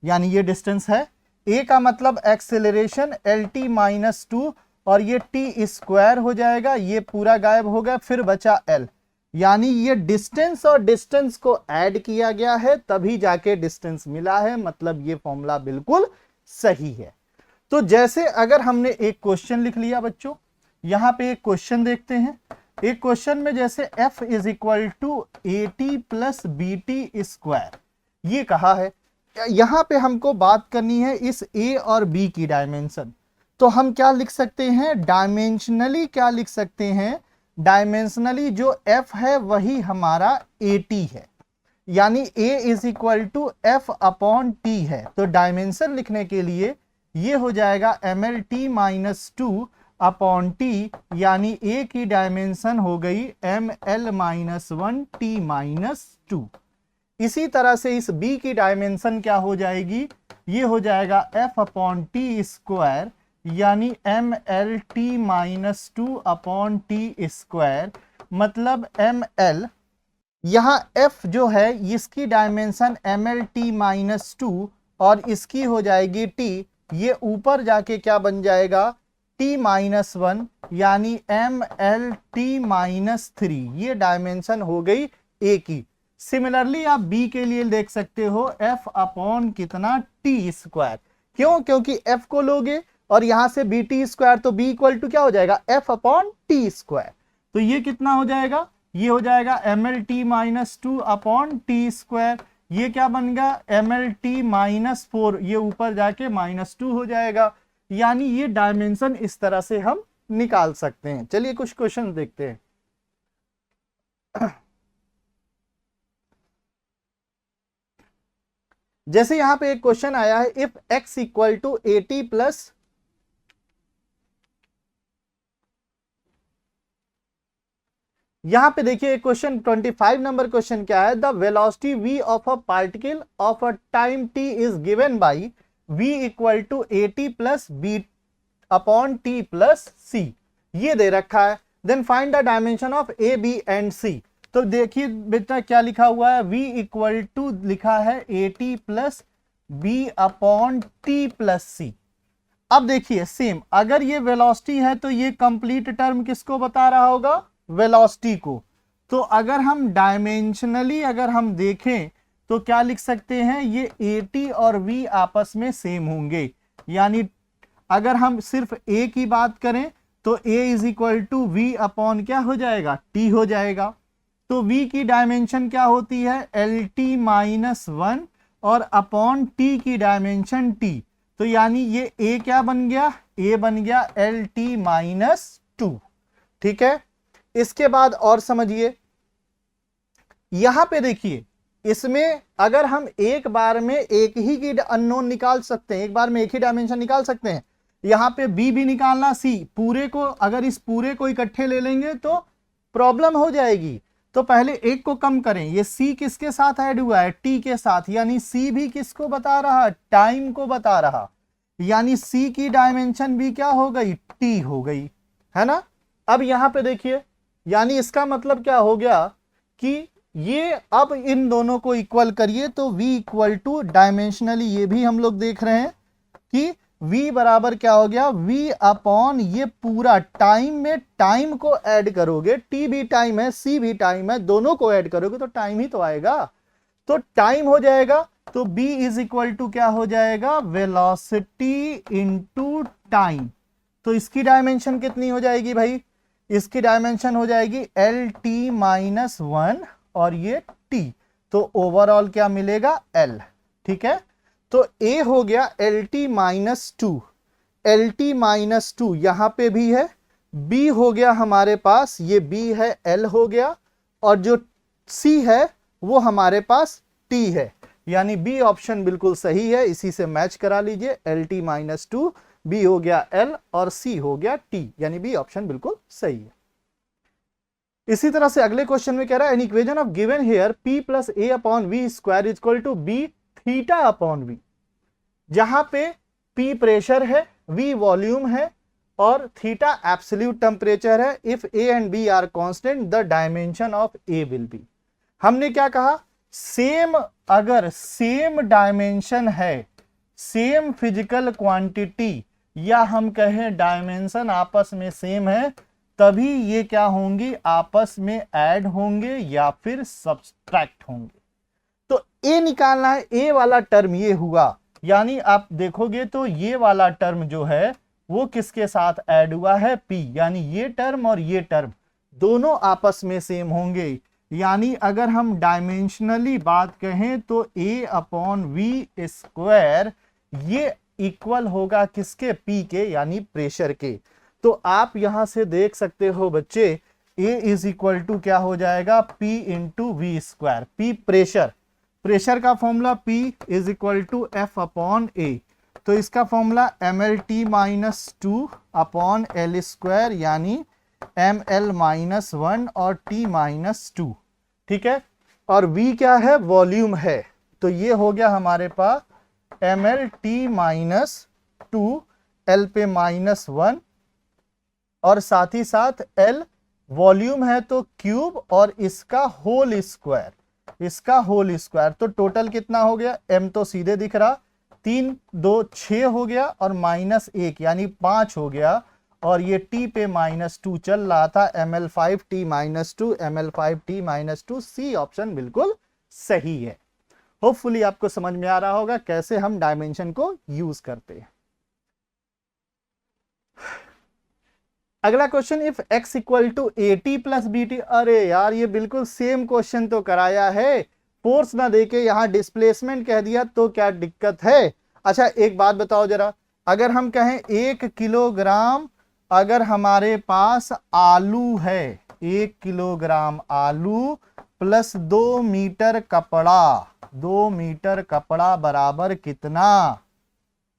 यानी ये डिस्टेंस है। A का मतलब एक्सेलरेशन LT-2, और ये T² हो जाएगा, ये पूरा गायब हो गया, फिर बचा L, यानी ये डिस्टेंस और डिस्टेंस को ऐड किया गया है, तभी जाके डिस्टेंस मिला है, मतलब ये फॉर्मूला बिल्कुल सही है। तो जैसे अगर हमने एक क्वेश्चन लिख लिया बच्चों, यहां पे एक क्वेश्चन देखते हैं। एक क्वेश्चन में जैसे f is equal to AT plus BT square ये कहा है। यहां पे हमको बात करनी है इस a और b की डायमेंशन। तो हम क्या लिख सकते हैं, डायमेंशनली क्या लिख सकते हैं, डायमेंशनली जो f है वही हमारा AT है, यानी a is equal to F upon T है। तो डायमेंशन लिखने के लिए ये हो जाएगा MLT माइनस 2 अपॉन टी, यानी a की डायमेंशन हो गई ML माइनस 1 T माइनस 2। इसी तरह से इस b की डायमेंशन क्या हो जाएगी, ये हो जाएगा f अपॉन टी स्क्वायर, यानी MLT minus 2 upon T square, मतलब ML यहां f जो है इसकी डायमेंशन MLT माइनस 2 और इसकी हो जाएगी t, ये ऊपर जाके क्या बन जाएगा t माइनस 1, यानी MLT माइनस 3। ये डायमेंशन हो गई a की। सिमिलरली आप b के लिए देख सकते हो f अपॉन कितना t स्क्वायर, क्यों, क्योंकि f को लोगे और यहां से BT स्क्वायर, तो b इक्वल टू क्या हो जाएगा f अपॉन t स्क्वायर। तो ये कितना हो जाएगा, ये हो जाएगा MLT minus 2 upon T square. ये क्या बन गया MLT माइनस 4, ये ऊपर जाके माइनस 2 हो जाएगा। यानी ये डायमेंशन इस तरह से हम निकाल सकते हैं। चलिए कुछ क्वेश्चन देखते हैं। जैसे यहां पे एक क्वेश्चन आया है, if x equal to AT plus, यहां पे देखिए क्वेश्चन 25 नंबर क्वेश्चन क्या है, the velocity v of a particle of a time t is given by v equal to AT plus b upon t plus c, ये दे रखा है। देन find the dimension of a b and c। तो देखिए बेटा क्या लिखा हुआ है, v इक्वल टू लिखा है AT plus b upon t plus c। अब देखिए सेम, अगर ये वेलोसिटी है तो ये कंप्लीट टर्म किसको बता रहा होगा, वेलोसिटी को। तो अगर हम डायमेंशनली अगर हम देखें तो क्या लिख सकते हैं, ये AT और V आपस में सेम होंगे। यानी अगर हम सिर्फ A की बात करें तो A is equal to V upon क्या हो जाएगा, T हो जाएगा। तो V की डायमेंशन क्या होती है LT माइनस 1 और अपॉन T की डायमेंशन T। तो यानी ये A क्या बन गया, A बन गया LT माइनस 2। ठीक है, इसके बाद और समझिए, यहां पे देखिए इसमें अगर हम एक बार में एक ही की अननोन निकाल सकते हैं, एक बार में एक ही डायमेंशन निकाल सकते हैं। यहां पे b भी निकालना, c पूरे को, अगर इस पूरे को इकट्ठे ले लेंगे तो प्रॉब्लम हो जाएगी। तो पहले एक को कम करें, ये c किसके साथ ऐड हुआ है, t के साथ, यानी c भी किसको बता रहा, टाइम को बता रहा, यानी c की डायमेंशन भी क्या हो गई, t हो गई, है ना। अब यहां पे देखिए, यानी इसका मतलब क्या हो गया कि ये अब इन दोनों को इक्वल करिए तो v इक्वल टू डायमेंशनली ये भी हम लोग देख रहे हैं कि v बराबर क्या हो गया, v अपॉन ये पूरा टाइम में टाइम को ऐड करोगे, t भी टाइम है c भी टाइम है, दोनों को ऐड करोगे तो टाइम ही तो आएगा, तो टाइम हो जाएगा। तो b इज इक्वल टू क्या हो जाएगा, वेलोसिटी इनटू टाइम। तो इसकी डायमेंशन कितनी हो जाएगी भाई, इसकी डायमेंशन हो जाएगी LT माइनस 1 और ये T, तो ओवरऑल क्या मिलेगा L। ठीक है, तो A हो गया LT माइनस 2, LT माइनस 2 यहां पे भी है, B हो गया हमारे पास, ये B है L हो गया, और जो C है वो हमारे पास T है, यानी B ऑप्शन बिल्कुल सही है, इसी से मैच करा लीजिए। LT माइनस 2, B हो गया L और C हो गया T, यानी B ऑप्शन बिल्कुल सही है। इसी तरह से अगले क्वेश्चन में कह रहा है, an equation of given here P plus A upon V square is equal to B theta upon V, जहां पे P प्रेशर है, V वॉल्यूम है और थीटा एब्सोल्यूट टेम्परेचर है। If A and B are constant the dimension of A will be. हमने क्या कहा, same, अगर सेम डायमेंशन है, सेम फिजिकल क्वांटिटी, या हम कहें डायमेंशन आपस में सेम है, तभी ये क्या होंगी, आपस में ऐड होंगे या फिर सब्सट्रैक्ट होंगे। तो ए निकालना है, ए वाला टर्म ये हुआ, यानी आप देखोगे तो ये वाला टर्म जो है वो किसके साथ ऐड हुआ है, P, यानी ये टर्म और ये टर्म दोनों आपस में सेम होंगे। यानी अगर हम डायमेंशनली बात कहें तो A/V² ये इक्वल होगा किसके, P के, यानी प्रेशर के। तो आप यहां से देख सकते हो बच्चे A इज इक्वल टू क्या हो जाएगा, P into V²। P pressure, pressure का formula P is equal to F/A, तो इसका फॉर्मूला mL-T-2/L², यानी mL-1 और T-2, ठीक है। और V क्या है, वॉल्यूम है, तो ये हो गया हमारे पास mL-T-2 L पे -1 और साथ ही साथ L वॉल्यूम है तो क्यूब और इसका होल स्क्वायर, इसका होल स्क्वायर, तो टोटल कितना हो गया, M तो सीधे दिख रहा, 3 2 6 हो गया और -1 यानी 5 हो गया, और ये T पे -2 चल रहा था, mL5T-2 mL5T-2, सी ऑप्शन बिल्कुल सही है। होपफुली आपको समझ में आ रहा होगा कैसे हम डायमेंशन को यूज करते हैं। अगला question, if x equal to AT plus BT, अरे यार ये बिल्कुल सेम क्वेश्चन तो कराया है, फोर्स ना देके यहां डिस्प्लेसमेंट कह दिया तो क्या दिक्कत है। अच्छा एक बात बताओ जरा, अगर हम कहें 1 किलोग्राम अगर हमारे पास आलू है, 1 किलोग्राम आलू प्लस 2 मीटर कपड़ा, 2 मीटर कपड़ा बराबर कितना,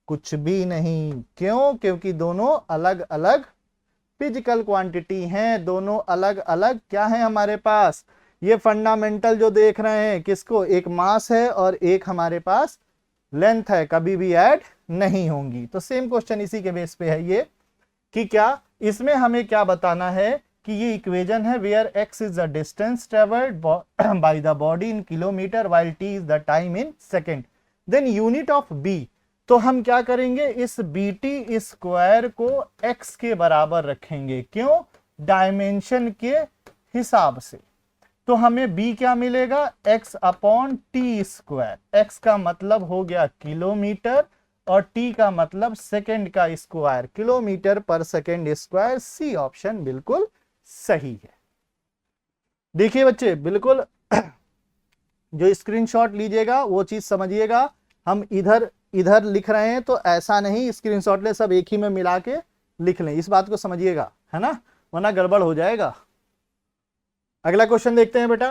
कुछ भी नहीं। क्यों, क्योंकि दोनों अलग अलग फिजिकल क्वांटिटी हैं, दोनों अलग अलग क्या है हमारे पास, ये फंडामेंटल जो देख रहे हैं किसको, एक मास है और एक हमारे पास लेंथ है, कभी भी ऐड नहीं होंगी। तो सेम क्वेश्चन इसी के बेस पे है ये, कि क्या इसमें हमें क्या बताना है कि ये इक्वेशन है where x is the distance travelled by the body in kilometre while t is the time in second, then unit of b। तो हम क्या करेंगे, इस BT स्क्वायर को x के बराबर रखेंगे, क्यों, डायमेंशन के हिसाब से। तो हमें b क्या मिलेगा, x/T², x का मतलब हो गया किलोमीटर और t का मतलब सेकंड का स्क्वायर, किलोमीटर पर सेकंड स्क्वायर, सी ऑप्शन बिल्कुल सही है। देखिए बच्चे बिल्कुल जो स्क्रीनशॉट लीजिएगा वो चीज समझिएगा, हम इधर इधर लिख रहे हैं तो ऐसा नहीं स्क्रीनशॉट ले सब एक ही में मिला के लिख लें, इस बात को समझिएगा, है ना, वरना गड़बड़ हो जाएगा। अगला क्वेश्चन देखते हैं बेटा,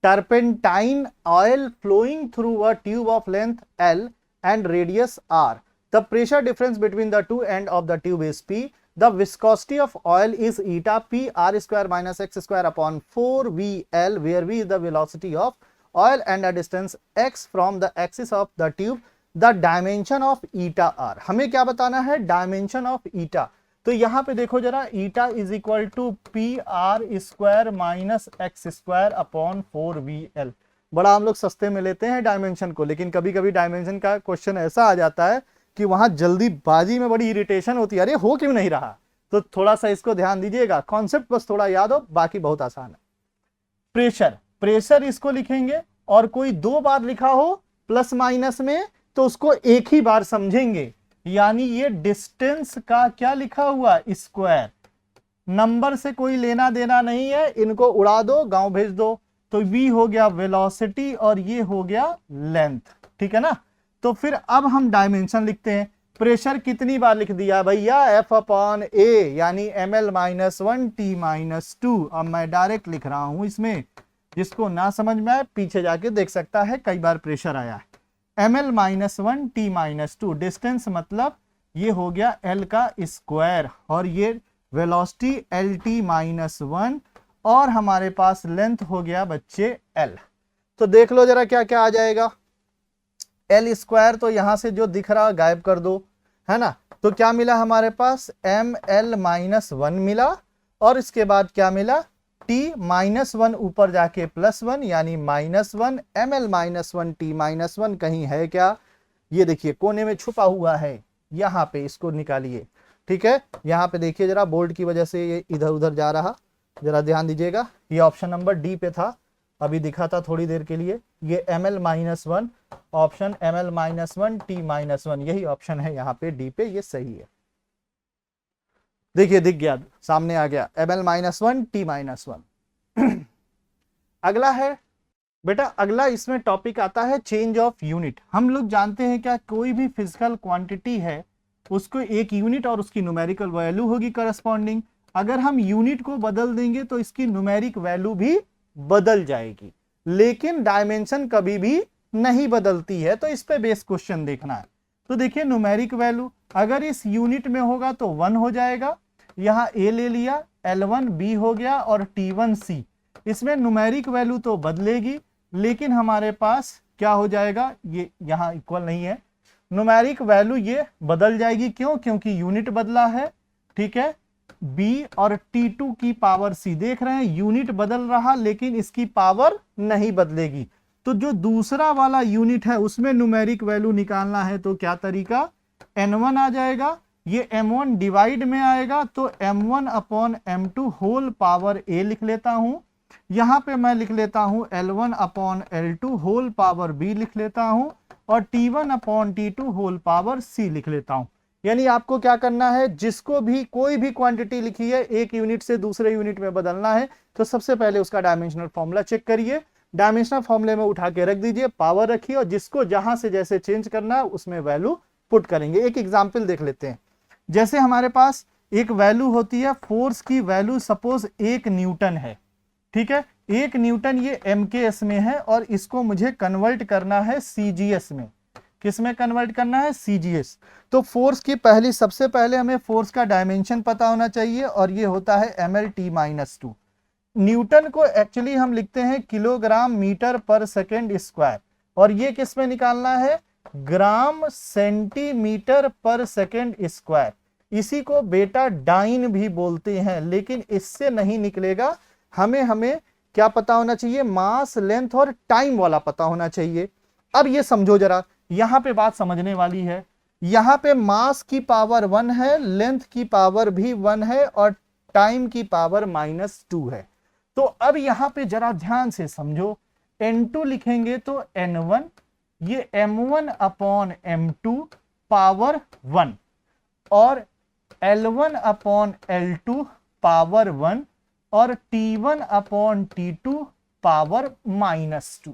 turpentine oil flowing through a tube of length L and radius R. The pressure difference between the two ends of the tube is P. The viscosity of oil is eta P R² minus x²/4VL, where V is the velocity of oil and the distance x from the axis of the tube. The dimension of eta R. हमें क्या बताना है, dimension of eta। तो यहां पे देखो जरा, eta is equal to PR² minus x²/4VL। बड़ा हम लोग सस्ते में लेते हैं डायमेंशन को, लेकिन कभी कभी डायमेंशन का क्वेश्चन ऐसा आ जाता है कि वहां जल्दीबाजी में बड़ी इरिटेशन होती है, अरे हो क्यों नहीं रहा। तो थोड़ा सा इसको ध्यान दीजिएगा, कॉन्सेप्ट बस थोड़ा याद हो, बाकी बहुत आसान है। प्रेशर, प्रेशर इसको लिखेंगे, और कोई 2 बार लिखा हो प्लस माइनस में तो उसको एक ही बार समझेंगे, यानी ये डिस्टेंस का क्या लिखा हुआ, स्क्वायर। नंबर से कोई लेना देना नहीं है, इनको उड़ा दो, गांव भेज दो। तो v हो गया वेलोसिटी और ये हो गया लेंथ, ठीक है ना। तो फिर अब हम डायमेंशन लिखते हैं, प्रेशर कितनी बार लिख दिया भैया, F/A, यानी mL-1 T-2। अब मैं डायरेक्ट लिख रहा हूं इसमें, जिसको ना समझ में आए पीछे जाके देख सकता है, कई बार प्रेशर आया है। mL-1 T-2, डिस्टेंस मतलब ये हो गया L का स्क्वायर, और ये वेलोसिटी LT-1, और हमारे पास लेंथ हो गया बच्चे L। तो देख लो जरा क्या क्या आ जाएगा, L² तो यहां से जो दिख रहा गायब कर दो, है ना। तो क्या मिला हमारे पास, mL-1 मिला, और इसके बाद क्या मिला, T-1 ऊपर जाके +1 यानी -1, mL-1 T-1 कहीं है क्या, ये देखिए कोने में छुपा हुआ है, यहां पे इसको निकालिए, ठीक है। यहां पे देखिए जरा, बोल्ड की वजह से ये इधर उधर जा रहा, जरा ध्यान दीजिएगा, ये ऑप्शन नंबर डी पे था, अभी दिखा था थोड़ी देर के लिए, ये ml-1, ऑप्शन ml-1 t-1, यही ऑप्शन है यहाँ पे डी पे, ये सही है। देखिए दिख गया, सामने आ गया ml-1 t-1। अगला है बेटा, अगला इसमें टॉपिक आता है चेंज ऑफ यूनिट। हम लोग जानते हैं क्या, कोई भी फिजिकल क्वांटिटी है उसको एक यूनिट और उसकी न्यूमेरिकल वैल्यू होगी करस्पॉन्डिंग। अगर हम यूनिट को बदल देंगे तो इसकी न्यूमेरिक वैल्यू भी बदल जाएगी, लेकिन डायमेंशन कभी भी नहीं बदलती है। तो इस पे बेस क्वेश्चन देखना है। तो देखिए न्यूमेरिक वैल्यू अगर इस यूनिट में होगा तो 1 हो जाएगा, यहां a ले लिया, L1 b हो गया और T1 c। इसमें न्यूमेरिक वैल्यू तो बदलेगी, लेकिन हमारे पास क्या हो जाएगा, ये यहां इक्वल नहीं है, न्यूमेरिक वैल्यू ये बदल जाएगी। क्यों? क्योंकि यूनिट बदला है, ठीक है। b और T2 की पावर c, देख रहे हैं यूनिट बदल रहा लेकिन इसकी पावर नहीं बदलेगी। तो जो दूसरा वाला यूनिट है उसमें न्यूमेरिक वैल्यू निकालना है तो क्या तरीका, n1 आ जाएगा, ये m1 डिवाइड में आएगा तो m1 upon m2 whole power a लिख लेता हूं। यहां पे मैं लिख लेता हूं L1 upon L2 whole power b लिख लेता हूं, और T1 upon T2 whole power c लिख लेता हूं। यानी आपको क्या करना है, जिसको भी कोई भी क्वांटिटी लिखी है एक यूनिट से दूसरे यूनिट में बदलना है तो सबसे पहले उसका डायमेंशनल फॉर्मूला चेक करिए, डायमेंशनल फॉर्मूले में उठा के रख दीजिए, पावर रखिए और जिसको जहां से जैसे चेंज करना है उसमें वैल्यू पुट करेंगे। एक एग्जाम्पल देख लेते हैं। जैसे हमारे पास एक वैल्यू होती है, फोर्स की वैल्यू सपोज 1 न्यूटन है, ठीक है। 1 न्यूटन ये MKS में है और इसको मुझे कन्वर्ट करना है CGS में। किस में कन्वर्ट करना है, CGS। तो फोर्स की पहली, सबसे पहले हमें फोर्स का डायमेंशन पता होना चाहिए और ये होता है ml-t-2। न्यूटन को एक्चुअली हम लिखते हैं किलोग्राम मीटर पर सेकेंड स्क्वायर, और ये किस में निकालना है, ग्राम सेंटीमीटर पर सेकेंड स्क्वायर। इसी को बेटा डाइन भी बोलते हैं, लेकिन इससे नहीं निकलेगा। हमें क्या पता होना चाहिए, मास, लेंथ और टाइम वाला पता होना चाहिए। अब ये समझो जरा, यहां पे बात समझने वाली है। यहां पे मास की पावर 1 है, लेंथ की पावर भी 1 है और टाइम की पावर -2 है। तो अब यहां पे जरा ध्यान से समझो, n2 लिखेंगे तो n1, ये m1 अपॉन m2 पावर 1 और L1 अपॉन L2 पावर 1 और T1 अपॉन T2 पावर -2।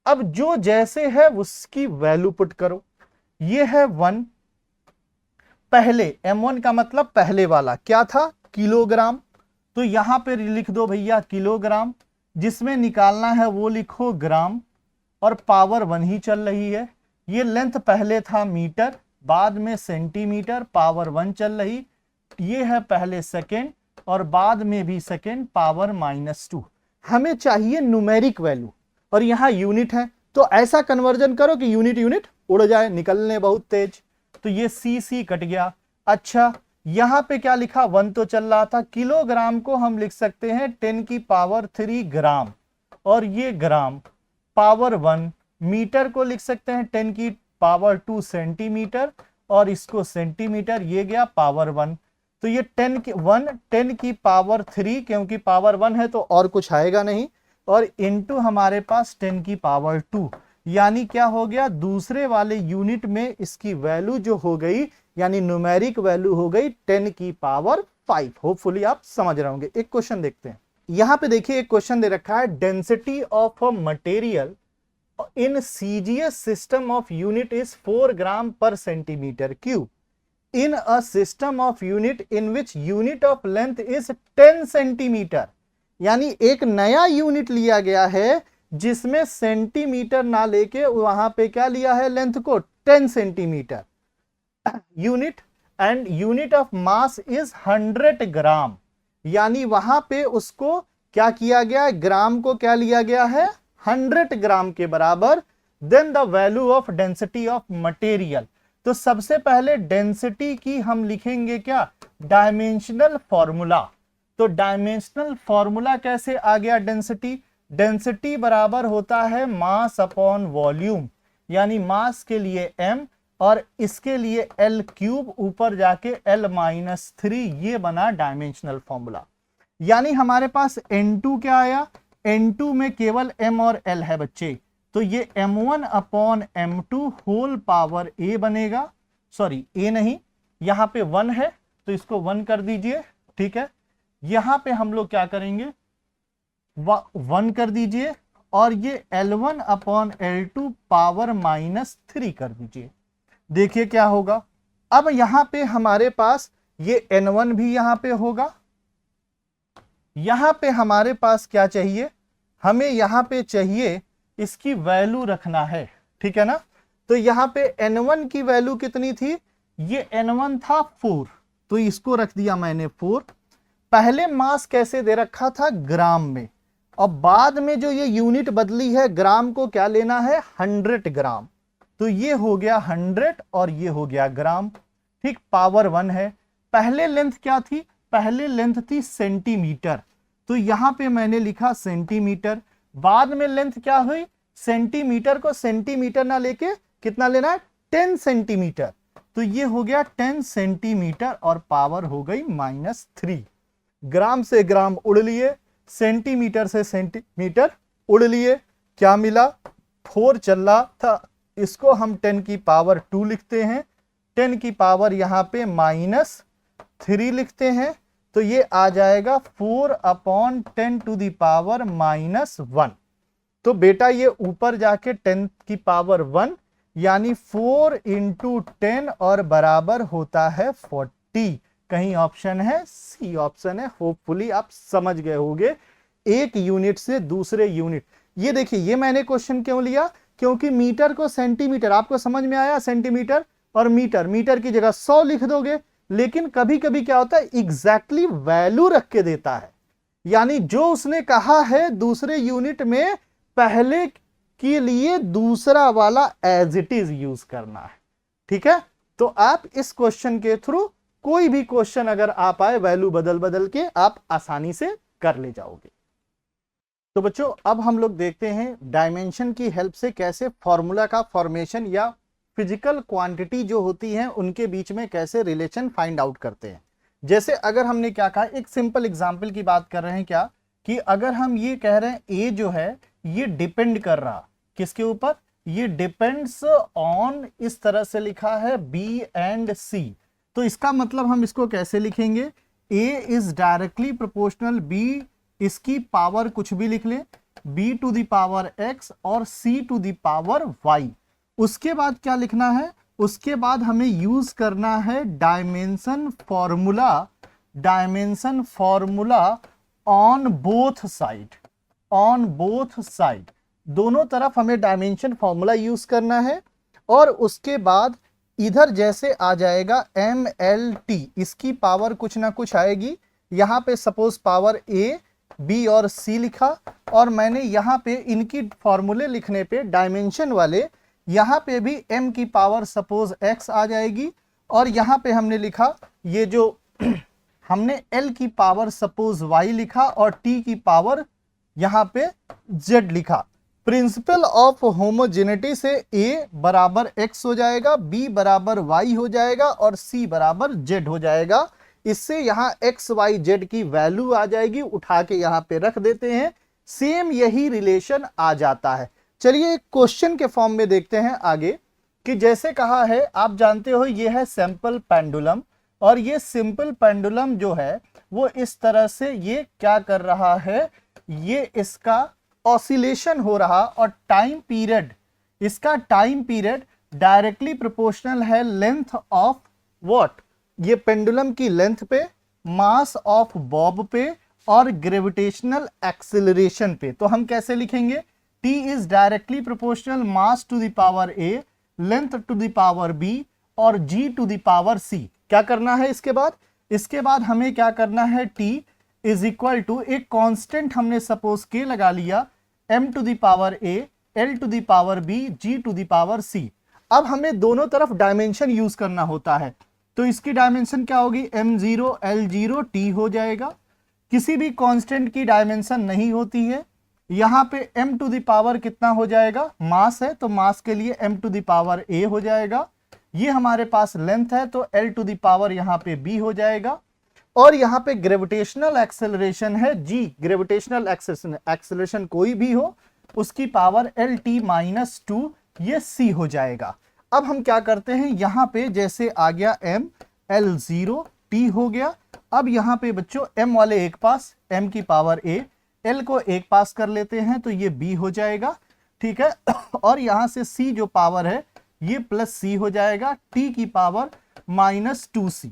अब जो जैसे है उसकी वैल्यू पुट करो। ये है 1, पहले m1 का मतलब पहले वाला क्या था, किलोग्राम, तो यहां पे लिख दो भैया किलोग्राम, जिसमें निकालना है वो लिखो ग्राम, और पावर 1 ही चल रही है। ये लेंथ पहले था मीटर, बाद में सेंटीमीटर, पावर 1 चल रही। ये है पहले सेकेंड और बाद में भी सेकेंड, पावर -2। हमें चाहिए न्यूमेरिक वैल्यू और यहां यूनिट है, तो ऐसा कन्वर्जन करो कि यूनिट यूनिट उड़ जाए, निकलने बहुत तेज। तो ये C कट गया। अच्छा यहां पे क्या लिखा, 1 तो चल रहा था, किलोग्राम को हम लिख सकते हैं 10 की पावर 3 ग्राम, और ये ग्राम, पावर 1, मीटर को लिख सकते हैं 10 की पावर 2 सेंटीमीटर, और इसको सेंटीमीटर, ये गया पावर 1। तो ये 10 की पावर 3, क्योंकि पावर 1 है तो और कुछ आएगा नहीं, और इनटू हमारे पास 10 की पावर 2, यानी क्या हो गया, दूसरे वाले यूनिट में इसकी वैल्यू जो हो गई, यानी न्यूमेरिक वैल्यू हो गई 10 की पावर 5। होपफुली आप समझ रहे होंगे। एक क्वेश्चन देखते हैं। यहां पे देखिए एक क्वेश्चन दे रखा है, density of a material in CGS system of unit is 4 gram per centimeter cube in a system of unit in which unit of length is 10 centimeter। यानी एक नया यूनिट लिया गया है जिसमें सेंटीमीटर ना लेके वहां पे क्या लिया है, लेंथ को 10 centimetre. Unit and unit of mass is 100 ग्राम, यानी वहां पे उसको क्या किया गया, ग्राम को क्या लिया गया है, 100 ग्राम के बराबर। Then the value of density of material. तो सबसे पहले डेंसिटी की हम लिखेंगे क्या, डायमेंशनल फॉर्मूला। तो डायमेंशनल फॉर्मूला कैसे आ गया, डेंसिटी बराबर होता है मास अपॉन वॉल्यूम, यानी मास के लिए m और इसके लिए L क्यूब, ऊपर जाके L-3, ये बना डायमेंशनल फॉर्मूला। यानी हमारे पास N2 क्या आया, N2 में केवल m और l है बच्चे, तो ये m1 upon m2 whole power a बनेगा। सॉरी a नहीं, यहां पे 1 है तो इसको 1 कर दीजिए, ठीक है। यहां पे हम लोग क्या करेंगे, 1 कर दीजिए और ये L1 अपॉन L2 पावर -3 कर दीजिए। देखिए क्या होगा, अब यहां पे हमारे पास ये N1 भी यहां पे होगा। यहां पे हमारे पास क्या चाहिए, हमें यहां पे चाहिए इसकी वैल्यू रखना है, ठीक है ना। तो यहां पे N1 की वैल्यू कितनी थी, ये N1 था 4, तो इसको रख दिया मैंने 4। पहले मास कैसे दे रखा था, ग्राम में, और बाद में जो ये यूनिट बदली है ग्राम को क्या लेना है, 100 ग्राम। तो ये हो गया 100 और ये हो गया ग्राम, ठीक। पावर 1 है। पहले लेंथ क्या थी, पहले लेंथ थी सेंटीमीटर, तो यहां पे मैंने लिखा सेंटीमीटर। बाद में लेंथ क्या हुई, सेंटीमीटर को सेंटीमीटर ना लेके कितना लेना है, 10 सेंटीमीटर, तो ये हो गया 10 सेंटीमीटर और पावर हो गई -3। ग्राम से ग्राम उड़ लिए, सेंटीमीटर से सेंटीमीटर उड़ लिए, क्या मिला, 4 चल रहा था, इसको हम 10 की पावर 2 लिखते हैं, 10 की पावर यहां पे -3 लिखते हैं, तो ये आ जाएगा 4 अपॉन 10 टू दी पावर -1। तो बेटा ये ऊपर जाके 10 की पावर 1 यानी 4 इंटू 10 और बराबर होता है 40। कहीं ऑप्शन है, सी ऑप्शन है। होपफुली आप समझ गए होंगे एक यूनिट से दूसरे यूनिट। ये देखिए, ये मैंने क्वेश्चन क्यों लिया, क्योंकि मीटर को सेंटीमीटर, आपको समझ में आया, सेंटीमीटर और मीटर, मीटर की जगह 100 लिख दोगे, लेकिन कभी कभी क्या होता है, एग्जैक्टली वैल्यू रख के देता है, यानी जो उसने कहा है दूसरे यूनिट में पहले के लिए दूसरा वाला एज इट इज यूज करना है, ठीक है। तो आप इस क्वेश्चन के थ्रू कोई भी क्वेश्चन अगर आप आए, वैल्यू बदल बदल के आप आसानी से कर ले जाओगे। तो बच्चों अब हम लोग देखते हैं डायमेंशन की हेल्प से कैसे फॉर्मूला का फॉर्मेशन या फिजिकल क्वांटिटी जो होती है उनके बीच में कैसे रिलेशन फाइंड आउट करते हैं। जैसे अगर हमने क्या कहा, एक सिंपल एग्जांपल की बात कर रहे हैं, क्या कि अगर हम ये कह रहे हैं ए जो है ये डिपेंड कर रहा किसके ऊपर, ये डिपेंड्स ऑन, इस तरह से लिखा है बी एंड सी, तो इसका मतलब हम इसको कैसे लिखेंगे, A is directly proportional B, इसकी पावर कुछ भी लिख लें, b to the power x और c to the power y। उसके बाद क्या लिखना है, उसके बाद हमें यूज करना है dimension formula, dimension formula on both side, on both side, दोनों तरफ हमें डायमेंशन फॉर्मूला यूज करना है। और उसके बाद इधर जैसे आ जाएगा MLT, इसकी पावर कुछ ना कुछ आएगी, यहां पे सपोज पावर a बी और सी लिखा, और मैंने यहां पे इनकी फॉर्मूले लिखने पे डायमेंशन वाले यहां पे भी m की पावर सपोज x आ जाएगी, और यहां पे हमने लिखा ये जो हमने l की पावर सपोज y लिखा और t की पावर यहां पे z लिखा। प्रिंसिपल ऑफ होमोजेनिटी से a बराबर x हो जाएगा, b बराबर y हो जाएगा और c बराबर z हो जाएगा। इससे यहां x y z की वैल्यू आ जाएगी, उठा के यहां पे रख देते हैं, सेम यही रिलेशन आ जाता है। चलिए एक क्वेश्चन के फॉर्म में देखते हैं आगे, कि जैसे कहा है, आप जानते हो ये है सैंपल पेंडुलम, और ये सिंपल पेंडुलम जो है वो इस तरह से ये क्या कर रहा है, ये इसका ऑसिलेशन हो रहा, और टाइम पीरियड, इसका टाइम पीरियड डायरेक्टली प्रोपोर्शनल है लेंथ ऑफ व्हाट, ये पेंडुलम की लेंथ पे, मास ऑफ बॉब पे और ग्रेविटेशनल एक्सेलरेशन पे। तो हम कैसे लिखेंगे, T is directly proportional mass to the power A, length to the power B और G to the power C। क्या करना है इसके बाद, इसके बाद हमें क्या करना है, T इज इक्वल टू एक कांस्टेंट हमने सपोज K लगा लिया, M to the power A, L to the power B, G to the power C। अब हमें दोनों तरफ डायमेंशन यूज करना होता है, तो इसकी डायमेंशन क्या होगी, m0 l0 t हो जाएगा। किसी भी कांस्टेंट की डायमेंशन नहीं होती है, यहां पे m टू द पावर कितना हो जाएगा, मास है तो मास के लिए m to the power a हो जाएगा। ये हमारे पास लेंथ है तो l टू द पावर यहां पे b हो जाएगा। और यहाँ पे ग्रेविटेशनल एक्सेलरेशन है जी, ग्रेविटेशनल एक्सेलरेशन कोई भी हो उसकी पावर LT-2 ये c हो जाएगा। अब हम क्या करते हैं, यहां पे जैसे आ गया m, L0 t हो गया। अब यहां पे बच्चों m वाले एक पास, m की पावर a, l को एक पास कर लेते हैं तो ये b हो जाएगा, ठीक है। और यहां से c जो पावर है ये प्लस c हो जाएगा, t की पावर -2c।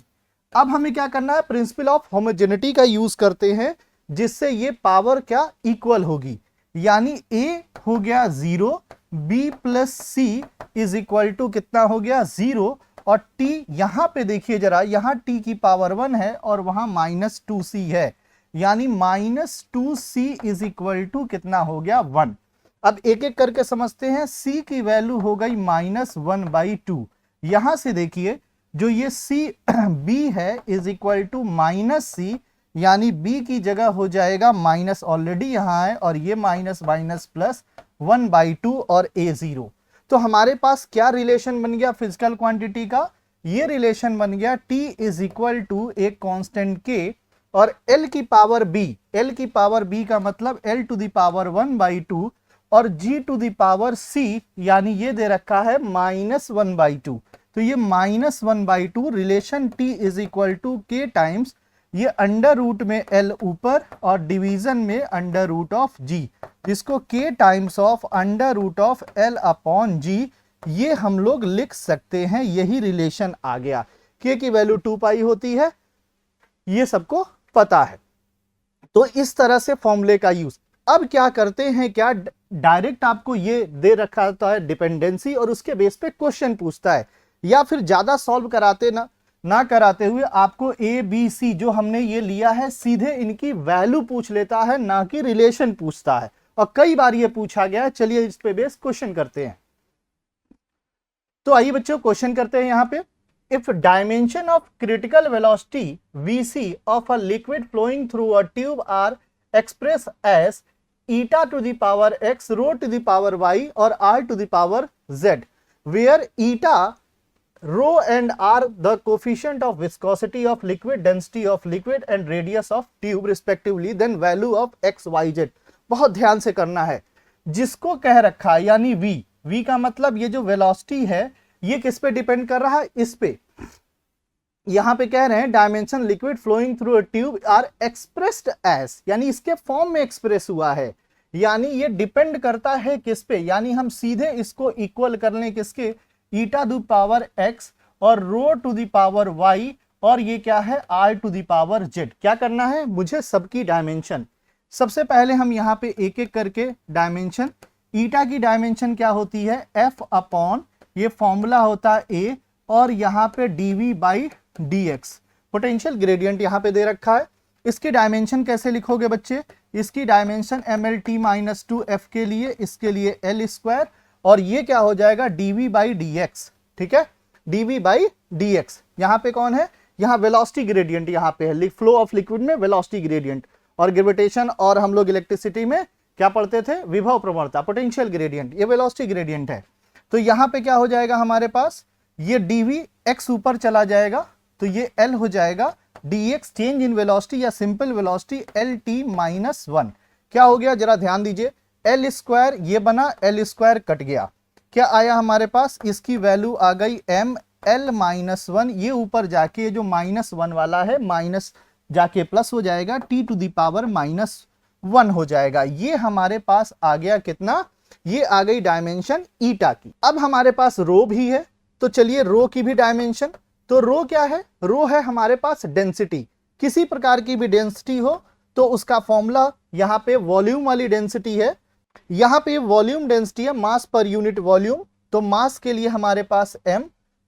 अब हमें क्या करना है, प्रिंसिपल ऑफ होमोजेनिटी का यूज करते हैं जिससे ये पावर क्या इक्वल होगी, यानी a हो गया 0, b plus c is equal to कितना हो गया 0, और t यहां पे देखिए जरा, यहां t की पावर 1 है और वहां -2c है, यानी -2c इज इक्वल टू कितना हो गया 1। अब एक एक करके समझते हैं, c की वैल्यू हो गई -1/2। यहां से देखिए जो ये c b है इज इक्वल टू -c, यानी b की जगह हो जाएगा माइनस, ऑलरेडी यहां है, और ये माइनस माइनस प्लस 1/2 और a0। तो हमारे पास क्या रिलेशन बन गया फिजिकल क्वांटिटी का, ये रिलेशन बन गया t इज इक्वल टू एक कांस्टेंट k और l की पावर b, l की पावर b का मतलब l टू द पावर 1/2 और g to the power c, यानी ये दे रखा है -1/2। तो ये -1/2 relation t is equal to k times ये अंडर रूट में l ऊपर और डिवीजन में अंडर रूट ऑफ g, जिसको k times of under root of l upon g ये हम लोग लिख सकते हैं। यही रिलेशन आ गया, k की वैल्यू 2 पाई होती है, ये सबको पता है। तो इस तरह से फॉर्मूले का यूज। अब क्या करते हैं, क्या डायरेक्ट आपको ये दे रखा होता है डिपेंडेंसी और उसके बेस पे क्वेश्चन पूछता है, या फिर ज्यादा सॉल्व कराते ना कराते हुए आपको ए बी सी जो हमने ये लिया है सीधे इनकी वैल्यू पूछ लेता है, ना कि रिलेशन पूछता है। और कई बार ये पूछा गया है, चलिए इस पे बेस क्वेश्चन करते हैं। तो आइए बच्चों क्वेश्चन करते हैं यहां पे। If dimension of critical velocity vc of a liquid flowing through a tube are express as eta to the power x, rho to the power y और r to the power z, where eta, rho and r the coefficient of viscosity of liquid, density of liquid and radius of tube respectively, then value of x y z। बहुत ध्यान से करना है, जिसको कह रखा है यानी v का मतलब ये जो वेलोसिटी है ये किस पे डिपेंड कर रहा है, इस पे। यहां पे कह रहे हैं dimension liquid flowing through a tube are expressed as, यानी इसके फॉर्म में एक्सप्रेस हुआ है, यानी ये डिपेंड करता है किस पे, यानी हम सीधे इसको इक्वल कर लें किसके, ईटा टू पावर x और rho to the power y, और ये क्या है r to the power z। क्या करना है मुझे, सबकी डायमेंशन। सबसे पहले हम यहाँ पे एक एक करके डायमेंशन, ईटा की डायमेंशन क्या होती है f अपॉन ये फॉर्मूला होता है a, और यहाँ पे dv/dx, पोटेंशियल ग्रेडियंट यहाँ पे दे रखा है। इसकी डायमेंशन कैसे लिखोगे बच्चे, इसकी डायमेंशन mlt-2f के लिए, इसके लिए l², और ये क्या हो जाएगा dv/dx, ठीक है, dv/dx। यहाँ पे कौन है, यहाँ वेलोसिटी ग्रेडियंट यहाँ पे है, फ्लो ऑफ लिक्विड में वेलोसिटी ग्रेडियंट, और ग्रेविटेशन और हम लोग इलेक्ट्रिसिटी में क्या पढ़ते थे, विभव प्रवणता, पोटेंशियल ग्रेडियंट, ये वेलोसिटी ग्रेडियंट है। तो यहाँ पे क्या हो जाएगा हमारे पास, ये dv x ऊपर चला जाएगा तो ये l हो जाएगा, dx चेंज इन वेलोसिटी या सिंपल वेलोसिटी lt-1। क्या हो गया जरा ध्यान दीजिए, l² ये बना, l² कट गया, क्या आया हमारे पास, इसकी वैल्यू आ गई ml-1, ये ऊपर जाके जो -1 वाला है माइनस जाके प्लस हो जाएगा, t टू द पावर -1 हो जाएगा। ये हमारे पास आ गया कितना, ये आ गई डायमेंशन ईटा की। अब हमारे पास रो भी है, तो चलिए रो की भी डायमेंशन। तो रो क्या है, रो है हमारे पास डेंसिटी, किसी प्रकार की भी डेंसिटी हो तो उसका फॉर्मूला यहाँ पे वॉल्यूम वाली डेंसिटी है, यहाँ पे वॉल्यूम डेंसिटी है मास पर यूनिट वॉल्यूम, तो मास के लिए हमारे पास m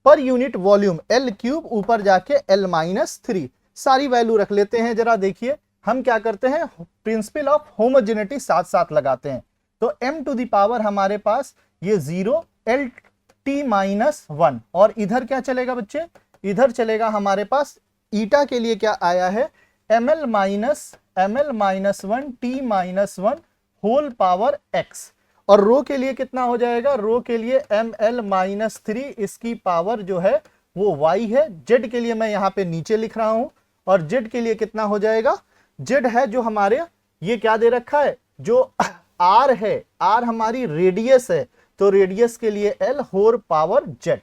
पर यूनिट वॉल्यूम L3 ऊपर जाके L-3, सारी वैल्यू रख लेते हैं। जरा देखिए हम क्या करते हैं, प्रिंसिपल ऑफ होमोजेनिटी साथ साथ लगाते हैं। तो m टू द पावर हमारे पास ये 0 LT-1, और इधर क्या चलेगा बच्चे, इधर चलेगा हमारे पास ईटा के लिए क्या आया है ml-1 t-1 whole power x, और रो के लिए कितना हो जाएगा, रो के लिए ml-3 इसकी पावर जो है वो y है। z के लिए मैं यहाँ पे नीचे लिख रहा हूं, और जेड के लिए कितना हो जाएगा, जेड है जो हमारे ये क्या दे रखा है, जो आर है, आर हमारी रेडियस है, तो रेडियस के लिए एल होल पावर जेड।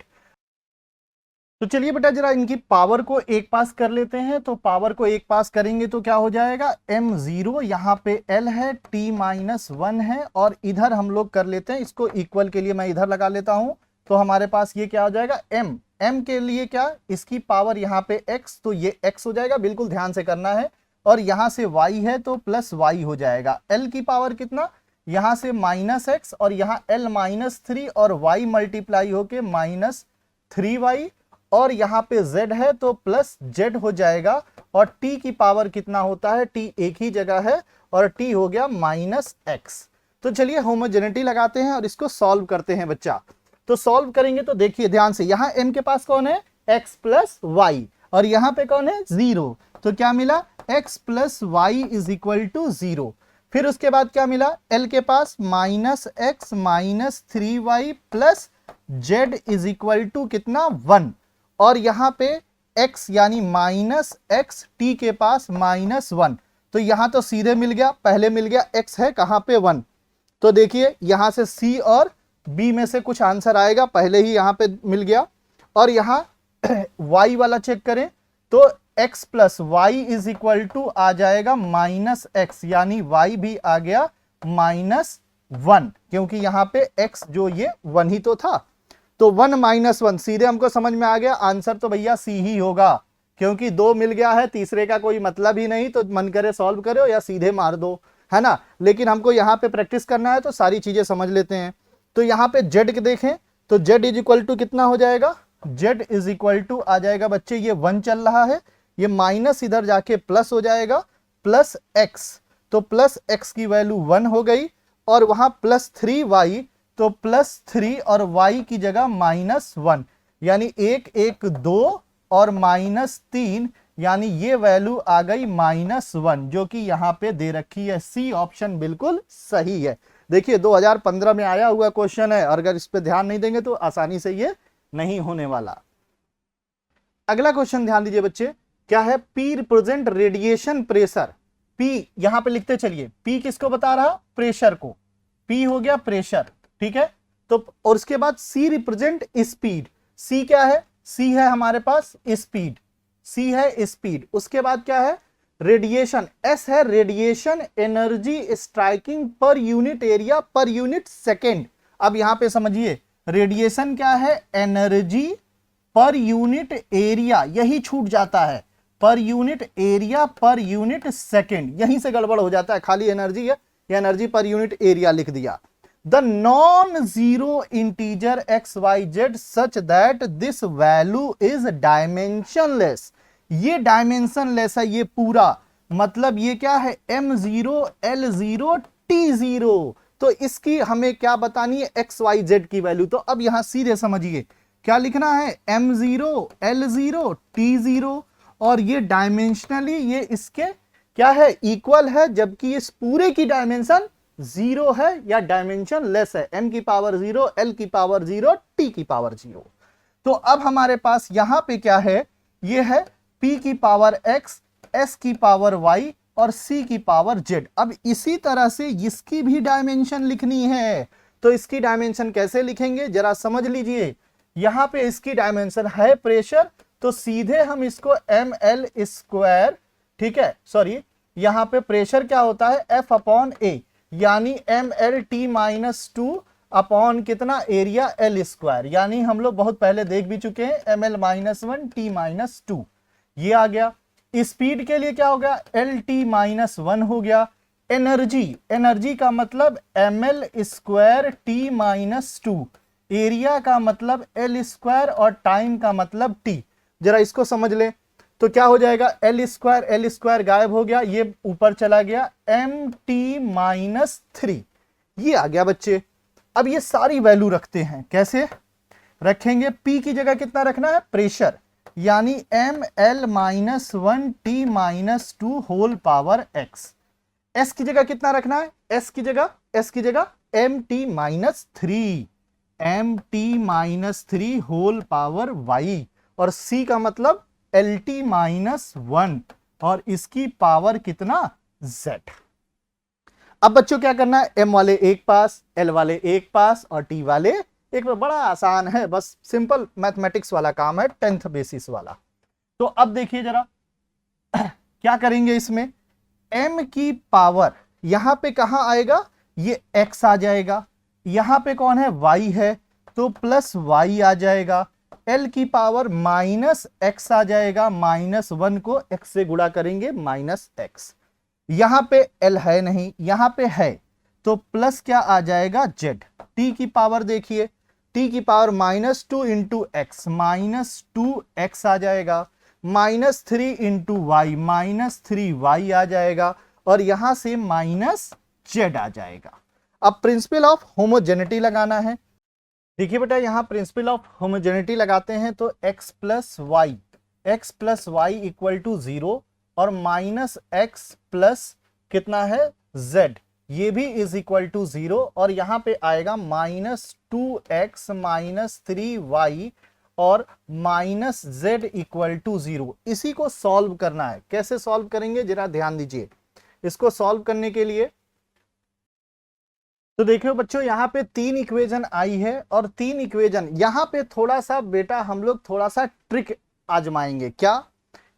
तो चलिए बेटा जरा इनकी पावर को एक पास कर लेते हैं। तो पावर को एक पास करेंगे तो क्या हो जाएगा, m0 यहाँ पे l है, t-1 है, और इधर हम लोग कर लेते हैं इसको इक्वल के लिए, मैं इधर लगा लेता हूं। तो हमारे पास ये क्या हो जाएगा, m के लिए क्या, इसकी पावर यहाँ पे x, तो ये x हो जाएगा, बिल्कुल ध्यान से करना है। और यहाँ से y है तो प्लस y हो जाएगा। l की पावर कितना, यहाँ से -x और यहाँ l -3 और y मल्टीप्लाई होके -3y, और यहाँ पे z है तो प्लस z हो जाएगा। और t की पावर कितना होता है, t एक ही जगह है और t हो गया -x। तो चलिए होमोजेनिटी लगाते हैं और इसको सॉल्व करते हैं बच्चा। तो सॉल्व करेंगे तो देखिए ध्यान से, यहाँ m के पास कौन है, x प्लस y, और यहाँ पे कौन है 0, तो क्या मिला, x plus y is equal to 0। फिर उसके बाद क्या मिला, l के पास -x -3y plus z is equal to कितना 1, और यहां पे x यानी -x, t के पास -1, तो यहां तो सीधे मिल गया, पहले मिल गया x है कहां पे 1, तो देखिए यहां से c और b में से कुछ आंसर आएगा, पहले ही यहां पे मिल गया। और यहां y वाला चेक करें तो x plus y is equal to आ जाएगा -x, यानी y भी आ गया -1, क्योंकि यहां पे x जो ये 1 ही तो था, तो 1 -1 सीधे हमको समझ में आ गया, आंसर तो भैया सी ही होगा, क्योंकि 2 मिल गया है, तीसरे का कोई मतलब ही नहीं, तो मन करे सॉल्व करो या सीधे मार दो, है ना। लेकिन हमको यहाँ पे प्रैक्टिस करना है तो सारी चीजें समझ लेते हैं। तो यहाँ पे जेड के देखें तो जेड इज इक्वल टू कितना हो जाएगा, जेड इज इक्वल टू आ जाएगा बच्चे, ये 1 चल रहा है, ये माइनस इधर जाके प्लस हो जाएगा, प्लस एक्स, तो प्लस एक्स की वैल्यू 1 हो गई, और वहां +3y, तो +3 और y की जगह -1, यानी 1 1 2 और -3, यानी ये वैल्यू आ गई -1, जो कि यहां पे दे रखी है। सी ऑप्शन बिल्कुल सही है। देखिए 2015 में आया हुआ क्वेश्चन है, और अगर इस पे ध्यान नहीं देंगे तो आसानी से ये नहीं होने वाला। अगला क्वेश्चन ध्यान दीजिए बच्चे, क्या है, P represent radiation pressure. P यहां पे लिखते चलिए, P किसको बता रहा, प्रेशर को, P हो गया प्रेशर, ठीक है। तो और उसके बाद C रिप्रेजेंट स्पीड, C क्या है, C है हमारे पास स्पीड, C है स्पीड। उसके बाद क्या है, रेडिएशन, S है radiation energy striking per unit area per unit second. अब यहां पे समझिए, रेडिएशन क्या है, एनर्जी पर यूनिट एरिया, यही छूट जाता है, per unit area per unit second, यहीं से गड़बड़ हो जाता है, खाली एनर्जी है या एनर्जी पर यूनिट एरिया लिख दिया। The non zero integer XYZ such that this value is dimensionless, ये डायमेंशनलेस है ये पूरा, मतलब ये क्या है, M0 L0 T0, तो इसकी हमें क्या बतानी है, XYZ की वैल्यू। तो अब यहां सीधे समझिए क्या लिखना है, M0 L0 T0, और ये डायमेंशनली ये इसके क्या है, इक्वल है, जबकि इस पूरे की डायमेंशन 0 है या डायमेंशन लेस है, m की पावर 0, l की पावर 0, t की पावर 0। तो अब हमारे पास यहां पे क्या है, ये है p की पावर x, s की पावर y और c की पावर z। अब इसी तरह से इसकी भी डायमेंशन लिखनी है, तो इसकी डायमेंशन कैसे लिखेंगे जरा समझ लीजिए। यहां पे इसकी डायमेंशन है प्रेशर, तो सीधे हम इसको ml², ठीक है, सॉरी यहां पे प्रेशर क्या होता है, F/A, यानी mlt-2 अपॉन कितना, एरिया L², यानी हम लोग बहुत पहले देख भी चुके हैं, ml-1 t-2, ये आ गया। स्पीड के लिए क्या हो गया, lt-1 हो गया। एनर्जी, एनर्जी का मतलब ml² t-2, एरिया का मतलब L² और टाइम का मतलब t। जरा इसको समझ ले तो क्या हो जाएगा, L² गायब हो गया, ये ऊपर चला गया, mt-3, ये आ गया बच्चे। अब ये सारी वैल्यू रखते हैं, कैसे रखेंगे, P की जगह कितना रखना है, प्रेशर, यानी ml-1 t-2 whole power x। S की जगह कितना रखना है, S की जगह mt-3 होल पावर y, और C का मतलब एल टी माइनस 1 और इसकी पावर कितना z। अब बच्चों क्या करना है, m वाले एक पास, l वाले एक पास और t वाले एक पास। बड़ा आसान है, बस सिंपल मैथमेटिक्स वाला काम है, 10th बेसिस वाला। तो अब देखिए जरा क्या करेंगे इसमें, m की पावर यहां पे कहां आएगा, ये x आ जाएगा, यहां पे कौन है y है तो प्लस y आ जाएगा, l की पावर माइनस x आ जाएगा, -1 को x से गुणा करेंगे माइनस x, यहां पे l है नहीं, यहां पे है तो प्लस क्या आ जाएगा z। t की पावर देखिए, t की पावर -2 इंटू एक्स, -2x आ जाएगा, -3 इंटू वाई, -3y आ जाएगा और यहां से -z आ जाएगा। अब प्रिंसिपल ऑफ होमोजेनिटी लगाना है। देखिए बेटा यहां प्रिंसिपल ऑफ होमोजेनिटी लगाते हैं तो x plus y equal to 0 और -x प्लस कितना है z, ये भी इज इक्वल टू 0 और यहां पे आएगा -2x -3y और -z इक्वल टू 0। इसी को सॉल्व करना है। कैसे सॉल्व करेंगे जरा ध्यान दीजिए। इसको सॉल्व करने के लिए तो देखियो बच्चों यहां पे 3 इक्वेशन आई है और 3 इक्वेशन यहां पे थोड़ा सा बेटा हम लोग थोड़ा सा ट्रिक आजमाएंगे। क्या,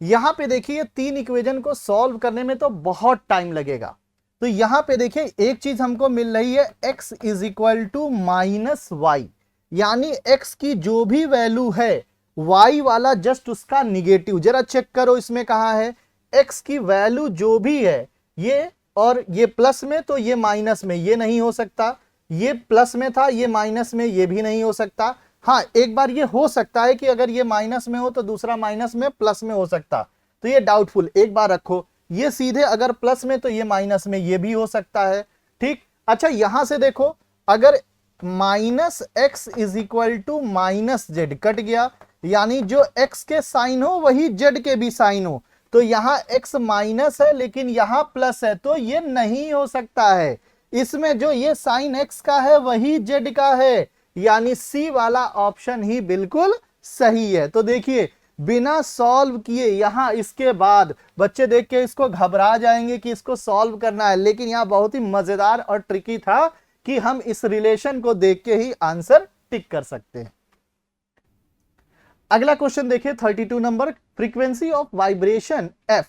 यहां पे देखिए 3 इक्वेशन को सॉल्व करने में तो बहुत टाइम लगेगा। तो यहां पे देखिए एक चीज हमको मिल रही है, x is equal to -y, यानी x की जो भी वैल्यू है y वाला जस्ट उसका निगेटिव। जरा चेक करो इसमें कहा है x की वैल्यू जो भी है ये, और ये प्लस में तो ये माइनस में, ये नहीं हो सकता, ये प्लस में था ये माइनस में, ये भी नहीं हो सकता। हाँ एक बार ये हो सकता है कि अगर ये माइनस में हो तो दूसरा माइनस में प्लस में हो सकता, तो ये डाउटफुल, एक बार रखो। ये सीधे अगर प्लस में तो ये माइनस में, ये भी हो सकता है। ठीक, अच्छा यहां से देखो अगर -x is equal to -z cut गया, यानी जो x के साइन हो वही z के भी साइन हो, तो यहां x माइनस है लेकिन यहां प्लस है, तो ये नहीं हो सकता है। इसमें जो ये साइन x का है वही z का है, यानी सी वाला ऑप्शन ही बिल्कुल सही है। तो देखिए बिना सॉल्व किए यहां इसके बाद बच्चे देख के इसको घबरा जाएंगे कि इसको सॉल्व करना है, लेकिन यहां बहुत ही मजेदार और ट्रिकी था कि हम इस रिलेशन को देख के ही आंसर टिक कर सकते हैं। अगला क्वेश्चन देखिए 32 number, frequency of vibration f,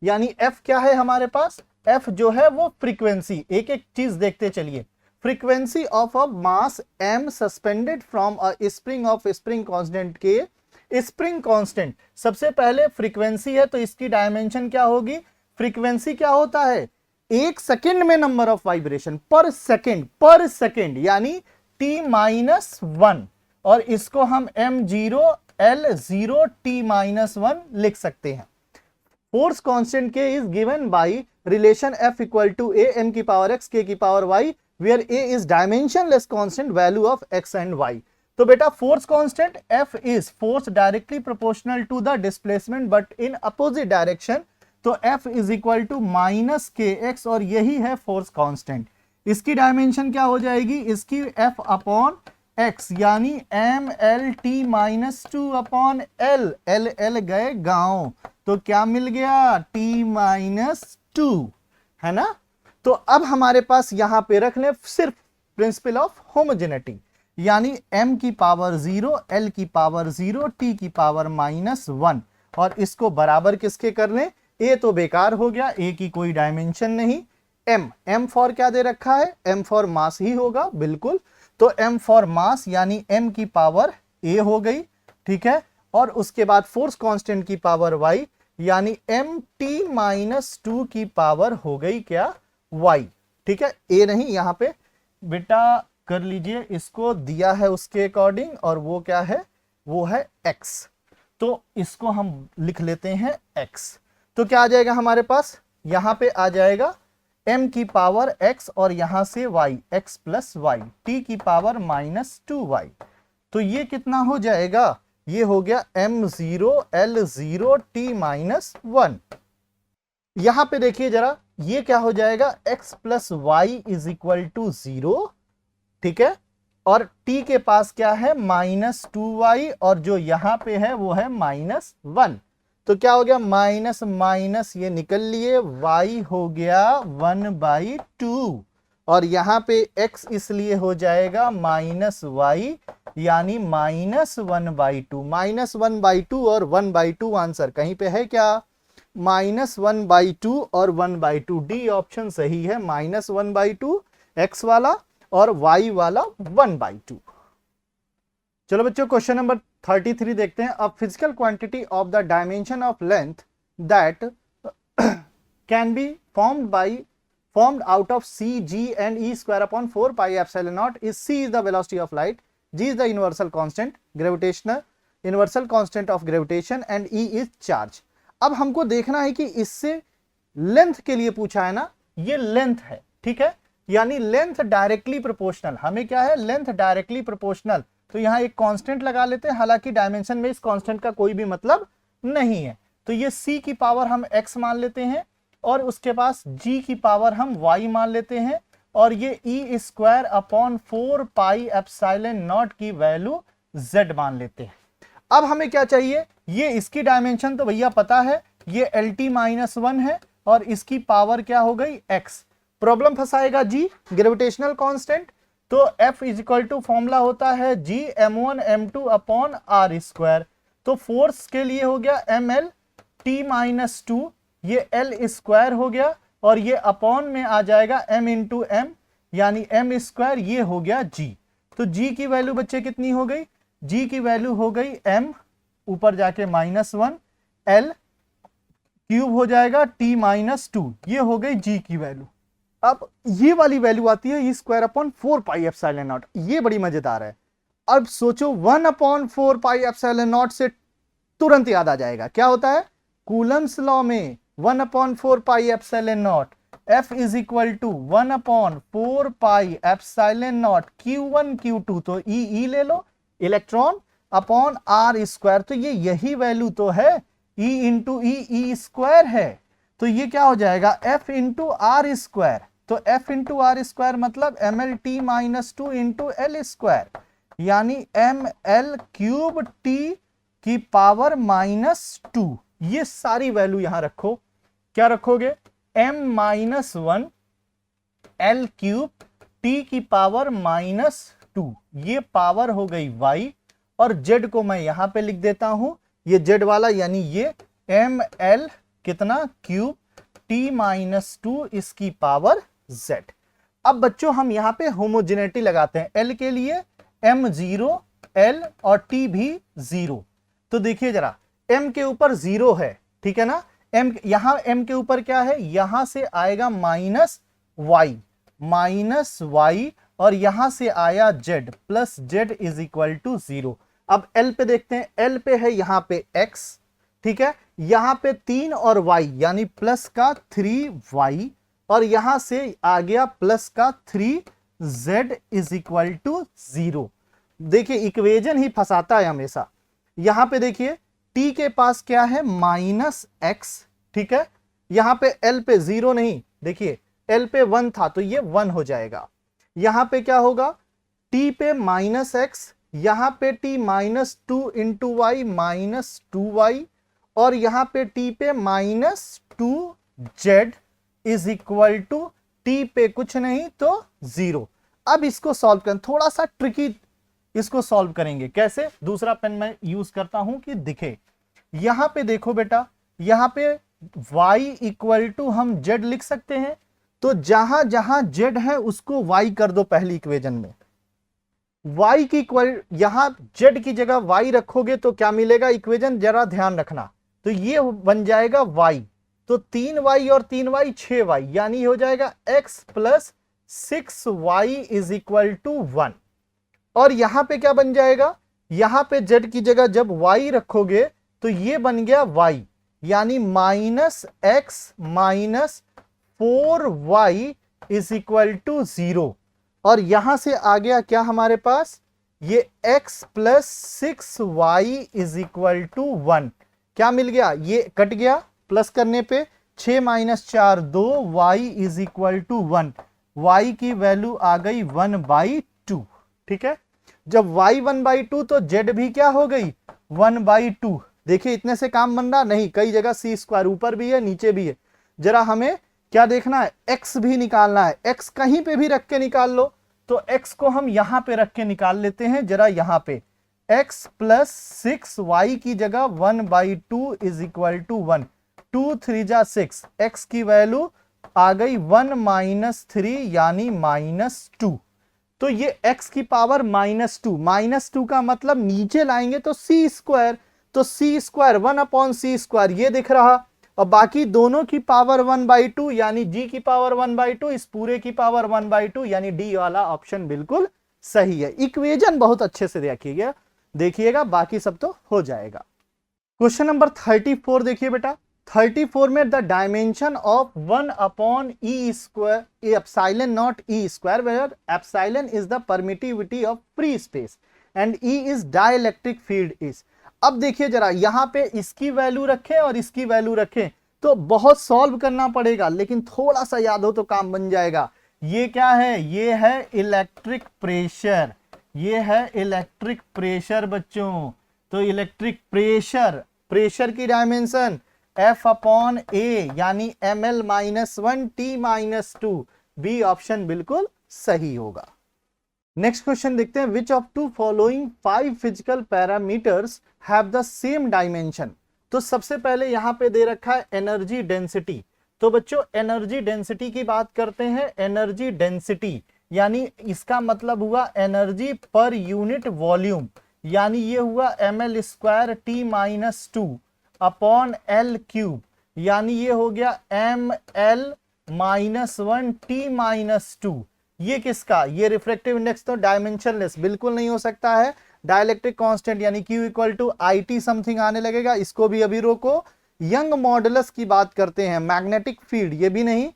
यानी f क्या है हमारे पास, f जो है वो फ्रीक्वेंसी, एक एक चीज देखते चलिए। Frequency of a mass m suspended from a spring of spring constant के, स्प्रिंग कांस्टेंट सबसे पहले फ्रीक्वेंसी है तो इसकी डायमेंशन क्या होगी, फ्रीक्वेंसी क्या होता है, एक सेकंड में नंबर ऑफ वाइब्रेशन पर सेकंड यानी t-1, और इसको हम m0 L0 t-1 लिख सकते हैं। फोर्स कांस्टेंट के is given by relation f equal to a m की पावर x k की power y, where a is dimensionless constant value of x and y। तो बेटा force constant f is force directly proportional to the displacement but in opposite direction, तो f is equal to -kx और यही है force constant. इसकी dimension क्या हो जाएगी, इसकी f अपॉन x यानी mlt-2 अपॉन l, l गए गांव तो क्या मिल गया t-2, है ना। तो अब हमारे पास यहां पे रख ले सिर्फ प्रिंसिपल ऑफ होमोजेनिटी, यानी m की पावर 0, l की पावर 0, t की पावर -1, और इसको बराबर किसके कर लें, a तो बेकार हो गया, a की कोई डायमेंशन नहीं, m फॉर क्या दे रखा है, m फॉर मास ही होगा बिल्कुल, तो m फॉर मास यानी m की पावर a हो गई, ठीक है, और उसके बाद फोर्स कांस्टेंट की पावर y यानी mt-2 की पावर हो गई क्या y, ठीक है, a नहीं यहां पे बेटा कर लीजिए, इसको दिया है उसके अकॉर्डिंग और वो क्या है, वो है x, तो इसको हम लिख लेते हैं x। तो क्या आ जाएगा हमारे पास, यहां पे आ जाएगा m की पावर x और यहां से y, x plus y, t की पावर -2y, तो ये कितना हो जाएगा, ये हो गया m0 L0 t-1। यहां पे देखिए जरा ये क्या हो जाएगा, x plus y is equal to 0, ठीक है, और t के पास क्या है -2y और जो यहां पे है वो है -1, तो क्या हो गया, माइनस माइनस ये निकल लिए, y हो गया 1/2 और यहाँ पे x इसलिए हो जाएगा माइनस y, यानी -1/2। -1/2 और 1/2 आंसर कहीं पे है क्या, -1/2 और 1/2, डी ऑप्शन सही है, -1/2 x वाला और y वाला 1/2। चलो बच्चों क्वेश्चन नंबर 33 देखते हैं। अ physical quantity of the dimension of length that can be formed out of c, g and e square upon 4 pi epsilon naught is c is the velocity of light, g is the universal constant of gravitation and e is charge। अब हमको देखना है कि इससे length के लिए पूछा है ना, ये लेंथ है, ठीक है, यानी लेंथ डायरेक्टली प्रोपोर्शनल, हमें क्या है, लेंथ डायरेक्टली प्रोपोर्शनल, तो यहां एक कांस्टेंट लगा लेते हैं, हालांकि डायमेंशन में इस कांस्टेंट का कोई भी मतलब नहीं है, तो ये c की पावर हम x मान लेते हैं और उसके पास g की पावर हम y मान लेते हैं और ये e square upon 4 pi epsilon not की वैल्यू z मान लेते हैं। अब हमें क्या चाहिए, ये इसकी डायमेंशन तो भैया पता है, ये LT-1 है और इसकी पावर क्या हो गई x। प्रॉब्लम फंसाएगा g, ग्रेविटेशनल कांस्टेंट, तो F is equal to formula होता है G m1 m2 upon r square, तो फोर्स के लिए हो गया ml T-2, ये L स्क्वायर हो गया और ये अपॉन में आ जाएगा m इंटू m, यानी m स्क्वायर, ये हो गया g। तो g की वैल्यू बच्चे कितनी हो गई, g की वैल्यू हो गई m ऊपर जाके -1 L क्यूब हो जाएगा T-2, ये हो गई g की वैल्यू। अब ये वाली वैल्यू आती है e square upon 4 pi epsilon not, ये बड़ी मजेदार है। अब सोचो 1/4 पाई एप्सिलॉन नॉट से तुरंत याद आ जाएगा, क्या होता है कूलम्स लॉ में 1/4 pi epsilon naught F is equal to 1/4 pi epsilon naught Q1 Q2, तो E ले लो इलेक्ट्रॉन अपॉन R स्क्वायर, तो ये यही वैल्यू तो है, E इंटू E स्क्वायर है, तो ये क्या हो जाएगा F इंटू आर स्क्वायर, तो F इंटू आर स्क्वायर मतलब MLT-2 इंटू L स्क्वायर, यानी ML क्यूब T की पावर -2। ये सारी वैल्यू यहां रखो, क्या रखोगे, m-1 L क्यूब T की पावर -2, ये पावर हो गई y और z को मैं यहां पे लिख देता हूं, ये z वाला, यानी ये ml कितना क्यूब T-2 इसकी पावर z। अब बच्चों हम यहां पे होमोजेनिटी लगाते हैं, L के लिए m0 L और T भी 0, तो देखिए जरा m के ऊपर 0 है, ठीक है ना, m यहां m के ऊपर क्या है, यहां से आएगा -y और यहां से आया z plus z is equal to 0। अब L पे देखते हैं, L पे है यहां पे x, ठीक है, यहां पे 3 और y यानी प्लस का 3y और यहां से आ गया प्लस का 3z इज इक्वल टू 0। देखिए इक्वेशन ही फंसाता है हमेशा। यहां पे देखिए t के पास क्या है -x, ठीक है, यहां पे L पे 0 नहीं, देखिए L पे 1 था तो ये 1 हो जाएगा, यहां पे क्या होगा t पे -x, यहां पे t -2 इंटू वाई -2y और यहां पे t पे -2z is equal to t पे कुछ नहीं तो 0। अब इसको सॉल्व करें, थोड़ा सा ट्रिकी इसको सॉल्व करेंगे, कैसे, दूसरा पेन मैं यूज करता हूं कि दिखे। यहां पे देखो बेटा, यहां पे y इक्वल टू हम z लिख सकते हैं, तो जहां जहां z है उसको y कर दो पहली इक्वेशन में, y की इक्वल, यहां z की जगह y रखोगे तो क्या मिलेगा, इक्वेशन जरा ध्यान रखना, तो ये बन जाएगा y, तो 3y और 3y 6y, यानी हो जाएगा x प्लस 6y इज इक्वल टू 1। और यहां पे क्या बन जाएगा, यहां पे z की जगह जब y रखोगे तो ये बन गया y, यानी -x minus 4y is equal to 0 और यहां से आ गया क्या हमारे पास, ये x प्लस 6y इज इक्वल टू 1, क्या मिल गया, ये कट गया, प्लस करने पे 6 - 4 2, y is equal to 1, y की वैल्यू आ गई 1/2, ठीक है, जब y 1/2 तो z भी क्या हो गई 1/2, देखिए इतने से काम बन रहा नहीं, कई जगह सी स्क्वायर ऊपर भी है नीचे भी है। जरा हमें क्या देखना है, एक्स भी निकालना है। एक्स कहीं पे भी रख के निकाल लो, तो एक्स को हम यहां पे रख के निकाल लेते हैं। जरा यहां पे x प्लस 6y की जगह 1/2 इज इक्वल टू 1, 2 3 जा 6, x की वैल्यू आ गई 1 - 3 यानी -2। तो ये x की पावर -2, -2 का मतलब नीचे लाएंगे तो c स्क्वायर, तो c स्क्वायर 1/c² ये दिख रहा, और बाकी दोनों की पावर 1/2 यानी g की पावर 1/2, इस पूरे की पावर 1/2 यानी डी वाला ऑप्शन बिल्कुल सही है। इक्वेशन बहुत अच्छे से देखिएगा, बाकी सब तो हो जाएगा। क्वेश्चन नंबर 34 देखिए बेटा, 34 में the dimension of 1/e² epsilon naught e², where epsilon is the permittivity of free space and e is dielectric field is. अब देखिए जरा यहां पे इसकी वैल्यू रखें और इसकी वैल्यू रखें तो बहुत सॉल्व करना पड़ेगा, लेकिन थोड़ा सा याद हो तो काम बन जाएगा। ये क्या है, ये है इलेक्ट्रिक प्रेशर, ये है इलेक्ट्रिक प्रेशर बच्चों। तो इलेक्ट्रिक प्रेशर, प्रेशर की डायमेंशन F/A यानी ml-1 T-2, बी ऑप्शन बिल्कुल सही होगा। नेक्स्ट क्वेश्चन देखते हैं, which of to following 5 physical parameters have the same dimension. तो सबसे पहले यहां पे दे रखा है एनर्जी डेंसिटी। तो बच्चों एनर्जी डेंसिटी की बात करते हैं। एनर्जी डेंसिटी यानी इसका मतलब हुआ एनर्जी पर यूनिट वॉल्यूम, यानी ये हुआ ml² T-2 अपॉन L3, यानी ये हो गया ml-1 T-2। ये किसका, ये रिफ्रैक्टिव इंडेक्स तो डायमेंशनलेस बिल्कुल नहीं हो सकता है। डाइलेक्ट्रिक कांस्टेंट यानी Q equal to IT something आने लगेगा, इसको भी अभी रोको। यंग मॉडुलस की बात करते हैं, मैग्नेटिक फील्ड ये भी नहीं,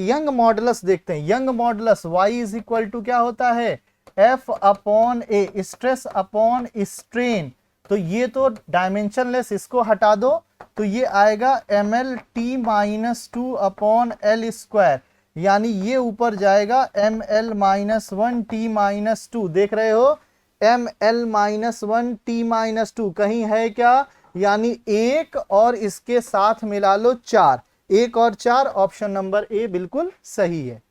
यंग मॉडुलस देखते हैं। Young modulus Y is equal to क्या होता है, F/A, स्ट्रेस अपॉन स्ट्रेन। तो ये तो डायमेंशनलेस, इसको हटा दो तो ये आएगा ml-2 अपॉन L², यानी ये ऊपर जाएगा ml-1 T-2। देख रहे हो ml-1 T-2 कहीं है क्या, यानी 1 और इसके साथ मिला लो 4, 1 और 4, ऑप्शन नंबर ए बिल्कुल सही है।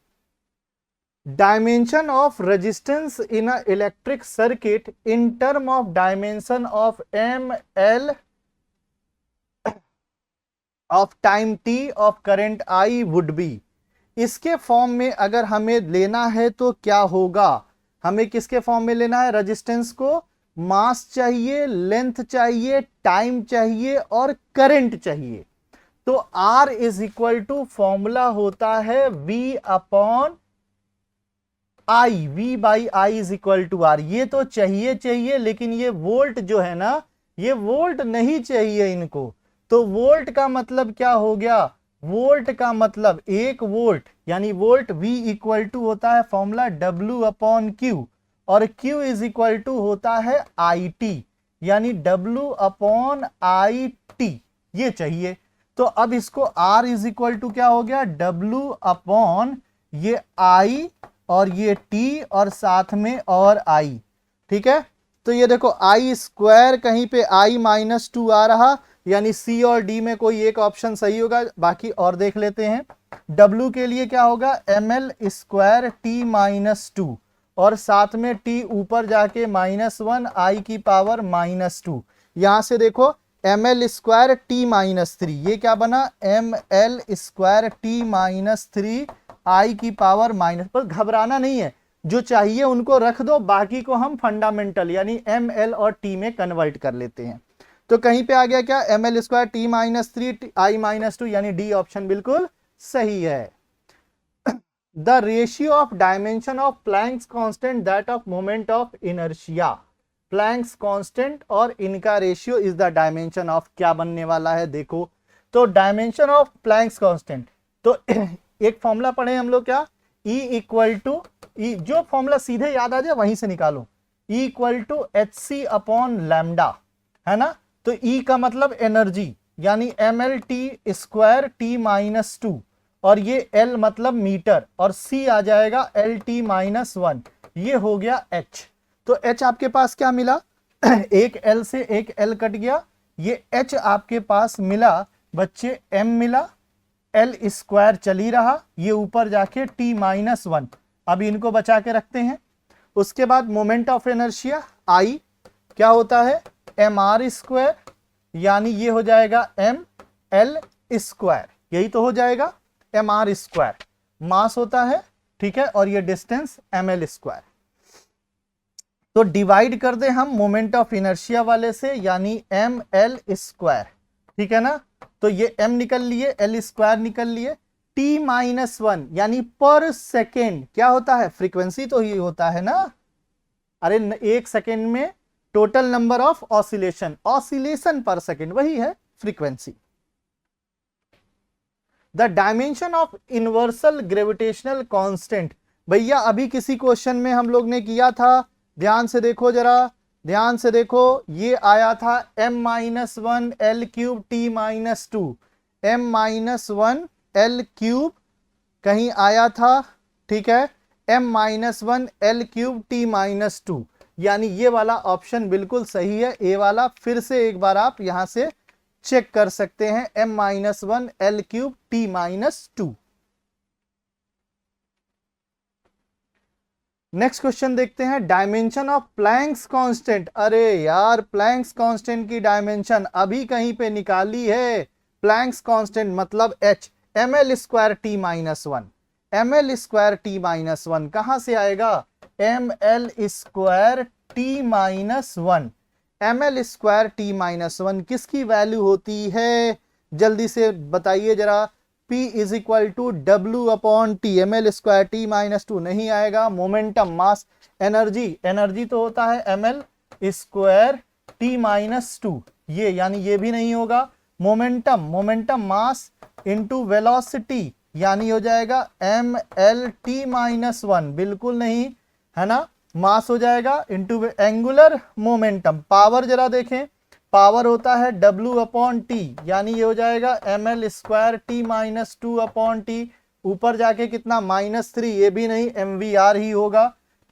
Dimension of resistance in a electric circuit in term of dimension of ml of time t of current I would be. इसके फॉर्म में अगर हमें लेना है तो क्या होगा, हमें किसके फॉर्म में लेना है, रेजिस्टेंस को मास चाहिए, लेंथ चाहिए, टाइम चाहिए और करंट चाहिए। तो R is equal to formula होता है V/I, V/I is equal to R। ये तो चाहिए, लेकिन ये वोल्ट जो है ना, ये वोल्ट नहीं चाहिए इनको। तो वोल्ट का मतलब क्या हो गया, वोल्ट का मतलब 1 वोल्ट, यानी वोल्ट V इक्वल टू होता है फॉर्मूला W/Q, और Q इज इक्वल टू होता है IT, यानी W/IT, ये चाहिए। तो अब इसको R इज इक्वल टू क्या हो गया, W/ ये I और ये T और साथ में और I, ठीक है। तो ये देखो I² कहीं पे I-2 आ रहा, यानी C और D में कोई एक ऑप्शन सही होगा, बाकी और देख लेते हैं। W के लिए क्या होगा, ml² T-2 और साथ में T ऊपर जाके -1 I की पावर -2। यहां से देखो ml² T-3, ये क्या बना, ml² T-3 I की पावर माइनस। पर घबराना नहीं है, जो चाहिए उनको रख दो, बाकी को हम फंडामेंटल यानी ml और T में कन्वर्ट कर लेते हैं। तो कहीं पे आ गया क्या, ml² T-3 I-2, यानी डी ऑप्शन बिल्कुल सही है। The ratio of dimension of Planck's constant that of moment of inertia. Planck's constant और इनका ratio is the dimension of, क्या बनने वाला है देखो। तो डायमेंशन ऑफ प्लैंक्स कांस्टेंट, तो एक फॉर्मूला पढ़े हम लोग क्या, E इक्वल टू, जो फॉर्मूला सीधे याद आ जाए वहीं से निकालो, E इक्वल टू hc/λ, है ना। तो E का मतलब एनर्जी, यानी ml² T-2, और ये L मतलब मीटर, और C आ जाएगा LT-1, ये हो गया H। तो H आपके पास क्या मिला एक L से एक L कट गया, ये h आपके पास मिला बच्चे, m मिला, l स्क्वायर चल ही रहा, ये ऊपर जाके t माइनस 1, अभी इनको बचा के रखते हैं। उसके बाद मोमेंट ऑफ इनर्शिया I क्या होता है, mr स्क्वायर, यानी ये हो जाएगा ml स्क्वायर, यही तो हो जाएगा mr स्क्वायर, मास होता है, ठीक है, और ये डिस्टेंस ml स्क्वायर। तो डिवाइड कर दे हम मोमेंट ऑफ इनर्शिया वाले से, यानी ml स्क्वायर, ठीक है ना। तो ये m निकल लिए, l स्क्वायर निकल लिए, t माइनस 1 यानी पर सेकेंड क्या होता है, फ्रीक्वेंसी तो ही होता है ना। अरे एक सेकेंड में total number of oscillation, oscillation पर सेकेंड वही है frequency. The dimension of universal gravitational constant, भैया अभी किसी क्वेश्चन में हम लोग ने किया था, ध्यान से देखो जरा, ध्यान से देखो, ये आया था m minus 1 L cube T minus 2, m minus 1 L cube कहीं आया था, ठीक है, m minus 1 L cube T minus 2, यानी ये वाला ऑप्शन बिल्कुल सही है, ए वाला। फिर से एक बार आप यहां से चेक कर सकते हैं, m minus 1 L cube T minus 2। Next question देखते हैं, डायमेंशन ऑफ प्लैंक्स कांस्टेंट। अरे यार प्लैंक्स कांस्टेंट की डायमेंशन अभी कहीं पे निकाली है, प्लैंक्स कांस्टेंट मतलब h, ml square T minus 1, ml square T minus 1 कहां से आएगा, ml square T minus 1, ml square T minus 1 किसकी वैल्यू होती है, जल्दी से बताइए जरा। P is equal to W upon T, ml square T minus 2 नहीं आएगा। मोमेंटम, मास, एनर्जी, एनर्जी तो होता है ml स्क्वायर टी माइनस 2, ये यानी ये भी नहीं होगा। Momentum, momentum mass into velocity, यानी हो जाएगा ml टी माइनस 1, बिल्कुल नहीं है ना। मास हो जाएगा इंटू एंगुलर मोमेंटम, पावर जरा देखें, पावर होता है W अपॉन टी, यानी ये हो जाएगा ml square T minus 2 upon T, ऊपर जाके कितना -3, ये भी नहीं, mvr ही होगा,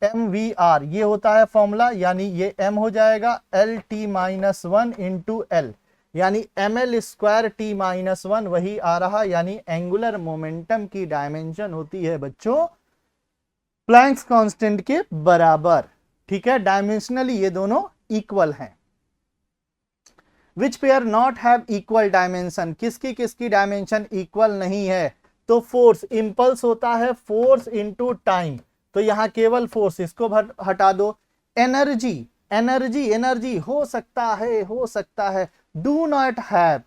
mvr ये होता है फॉर्मूला, यानी ये m हो जाएगा l t minus 1 into L, यानी ml स्क्वायर टी माइनस 1 वही आ रहा, यानी एंगुलर मोमेंटम की डायमेंशन होती है बच्चों प्लैंक्स कांस्टेंट के बराबर, ठीक है। डायमेंशनली ये दोनों इक्वल हैं। Which pair not have equal dimension, किसकी किसकी डायमेंशन इक्वल नहीं है, तो फोर्स, इंपल्स होता है फोर्स इनटू टाइम, तो यहां केवल फोर्स, इसको हटा दो। एनर्जी, एनर्जी, एनर्जी हो सकता है, हो सकता है, do not have,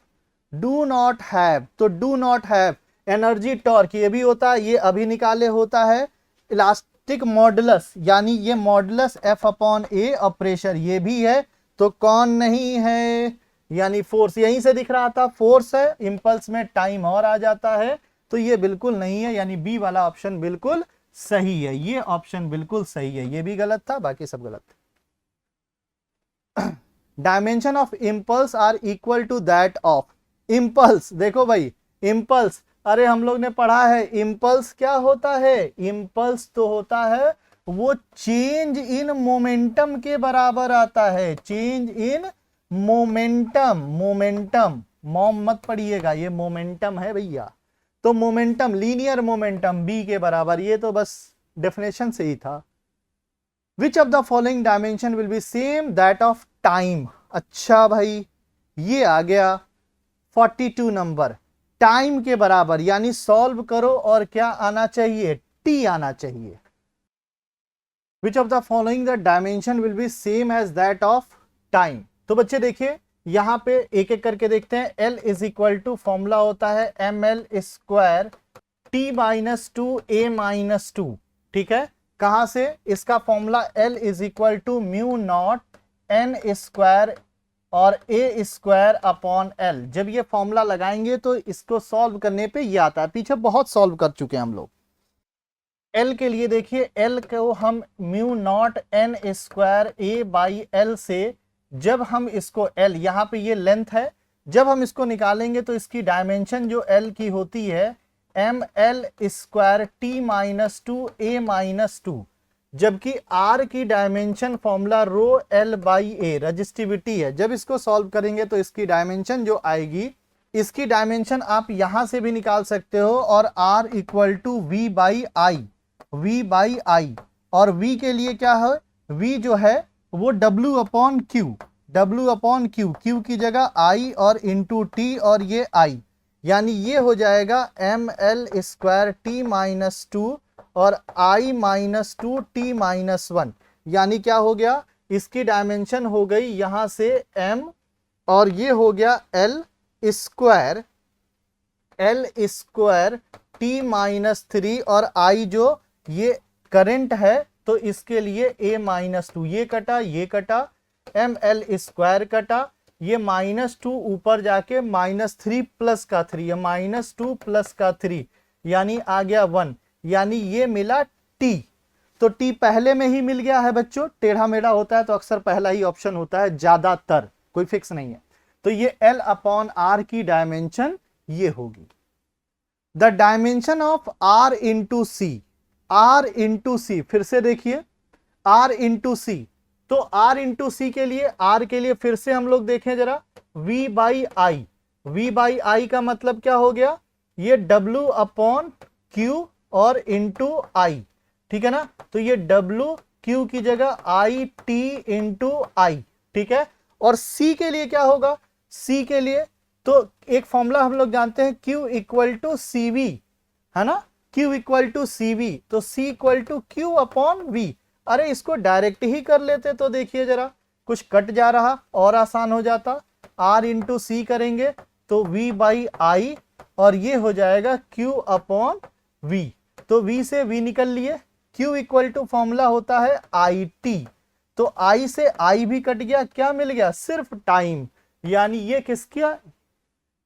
do not have, तो do not have energy torque, ये भी होता है, ये अभी निकाले होता है। इलास्टिक मॉडुलस, यानी ये मॉडुलस F अपॉन ए और प्रेशर ये भी है, तो कौन नहीं है, यानी फोर्स, यहीं से दिख रहा था फोर्स है, इंपल्स में टाइम और आ जाता है, तो ये बिल्कुल नहीं है, यानी बी वाला ऑप्शन बिल्कुल सही है, ये ऑप्शन बिल्कुल सही है, ये भी गलत था, बाकी सब गलत। Dimension of impulse are equal to that of, impulse देखो भाई, इंपल्स, अरे हम लोग ने पढ़ा है इंपल्स क्या होता है, इंपल्स तो होता है वो चेंज इन मोमेंटम के बराबर आता है, change in momentum, momentum, mom मत पढ़िएगा, ये मोमेंटम है भैया, तो मोमेंटम, लीनियर मोमेंटम बी के बराबर, ये तो बस डेफिनेशन से ही था। विच of the following dimension will be same that of time, अच्छा भाई ये आ गया 42 नंबर, टाइम के बराबर, यानी सॉल्व करो और क्या आना चाहिए, टी आना चाहिए। Which of the following the dimension will be same as that of time, तो बच्चे देखिए यहां पे एक एक करके देखते हैं। L is equal to formula होता है ml square T minus 2 a minus 2, ठीक है, कहां से, इसका फॉर्मूला L is equal to mu naught n square और a स्क्वायर अपॉन L, जब ये फॉर्मूला लगाएंगे तो इसको सॉल्व करने पे ये आता है, पीछे बहुत सॉल्व कर चुके हैं हम लोग। L के लिए देखिए, L को हम mu naught n square a by L से, जब हम इसको L, यहां पे ये लेंथ है, जब हम इसको निकालेंगे तो इसकी डायमेंशन जो L की होती है ml square t minus 2 a minus 2, जबकि आर की dimension formula rho L by A resistivity है। जब इसको सॉल्व करेंगे तो इसकी डायमेंशन जो आएगी, इसकी डायमेंशन आप यहां से भी निकाल सकते हो, और R equal to V by I, V by I. और v के लिए क्या है, v जो है वो w upon Q, w upon Q, Q की जगह i और इंटू टी, और ये i, यानी ये हो जाएगा M L square T minus two और i minus two T minus one. यानी क्या हो गया, इसकी डायमेंशन हो गई यहां से m, और ये हो गया l square, l square T minus three, और i जो ये करंट है तो इसके लिए a माइनस टू, ये कटा ये कटा, एम एल स्क्वायर कटा, ये माइनस टू ऊपर जाके माइनस थ्री प्लस का थ्री, माइनस टू प्लस का थ्री, यानी आ गया वन, यानी ये मिला t। तो t पहले में ही मिल गया है बच्चों, टेढ़ा मेढ़ा होता है तो अक्सर पहला ही ऑप्शन होता है, ज्यादातर, कोई फिक्स नहीं है। तो ये l अपॉन r की डायमेंशन ये होगी। The dimension of r into C, r into C, फिर से देखिए r इंटू सी, तो r इंटू सी के लिए, r के लिए फिर से हम लोग देखें जरा, v by I, v by I का मतलब क्या हो गया, ये w अपॉन q और इंटू आई, ठीक है ना। तो ये w q की जगह i t इंटू आई, ठीक है। और c के लिए क्या होगा, c के लिए तो एक फॉर्मूला हम लोग जानते हैं, q equal to C V, है ना, q equal to C V, तो c equal to q upon v। अरे इसको डायरेक्ट ही कर लेते तो देखिए जरा, कुछ कट जा रहा और आसान हो जाता, r इंटू सी करेंगे तो v बाई आई, और ये हो जाएगा q अपॉन v, तो v से v निकल लिए, q इक्वल टू फॉर्मूला होता है आई टी, तो i से i भी कट गया, क्या मिल गया, सिर्फ टाइम। यानी ये किसका,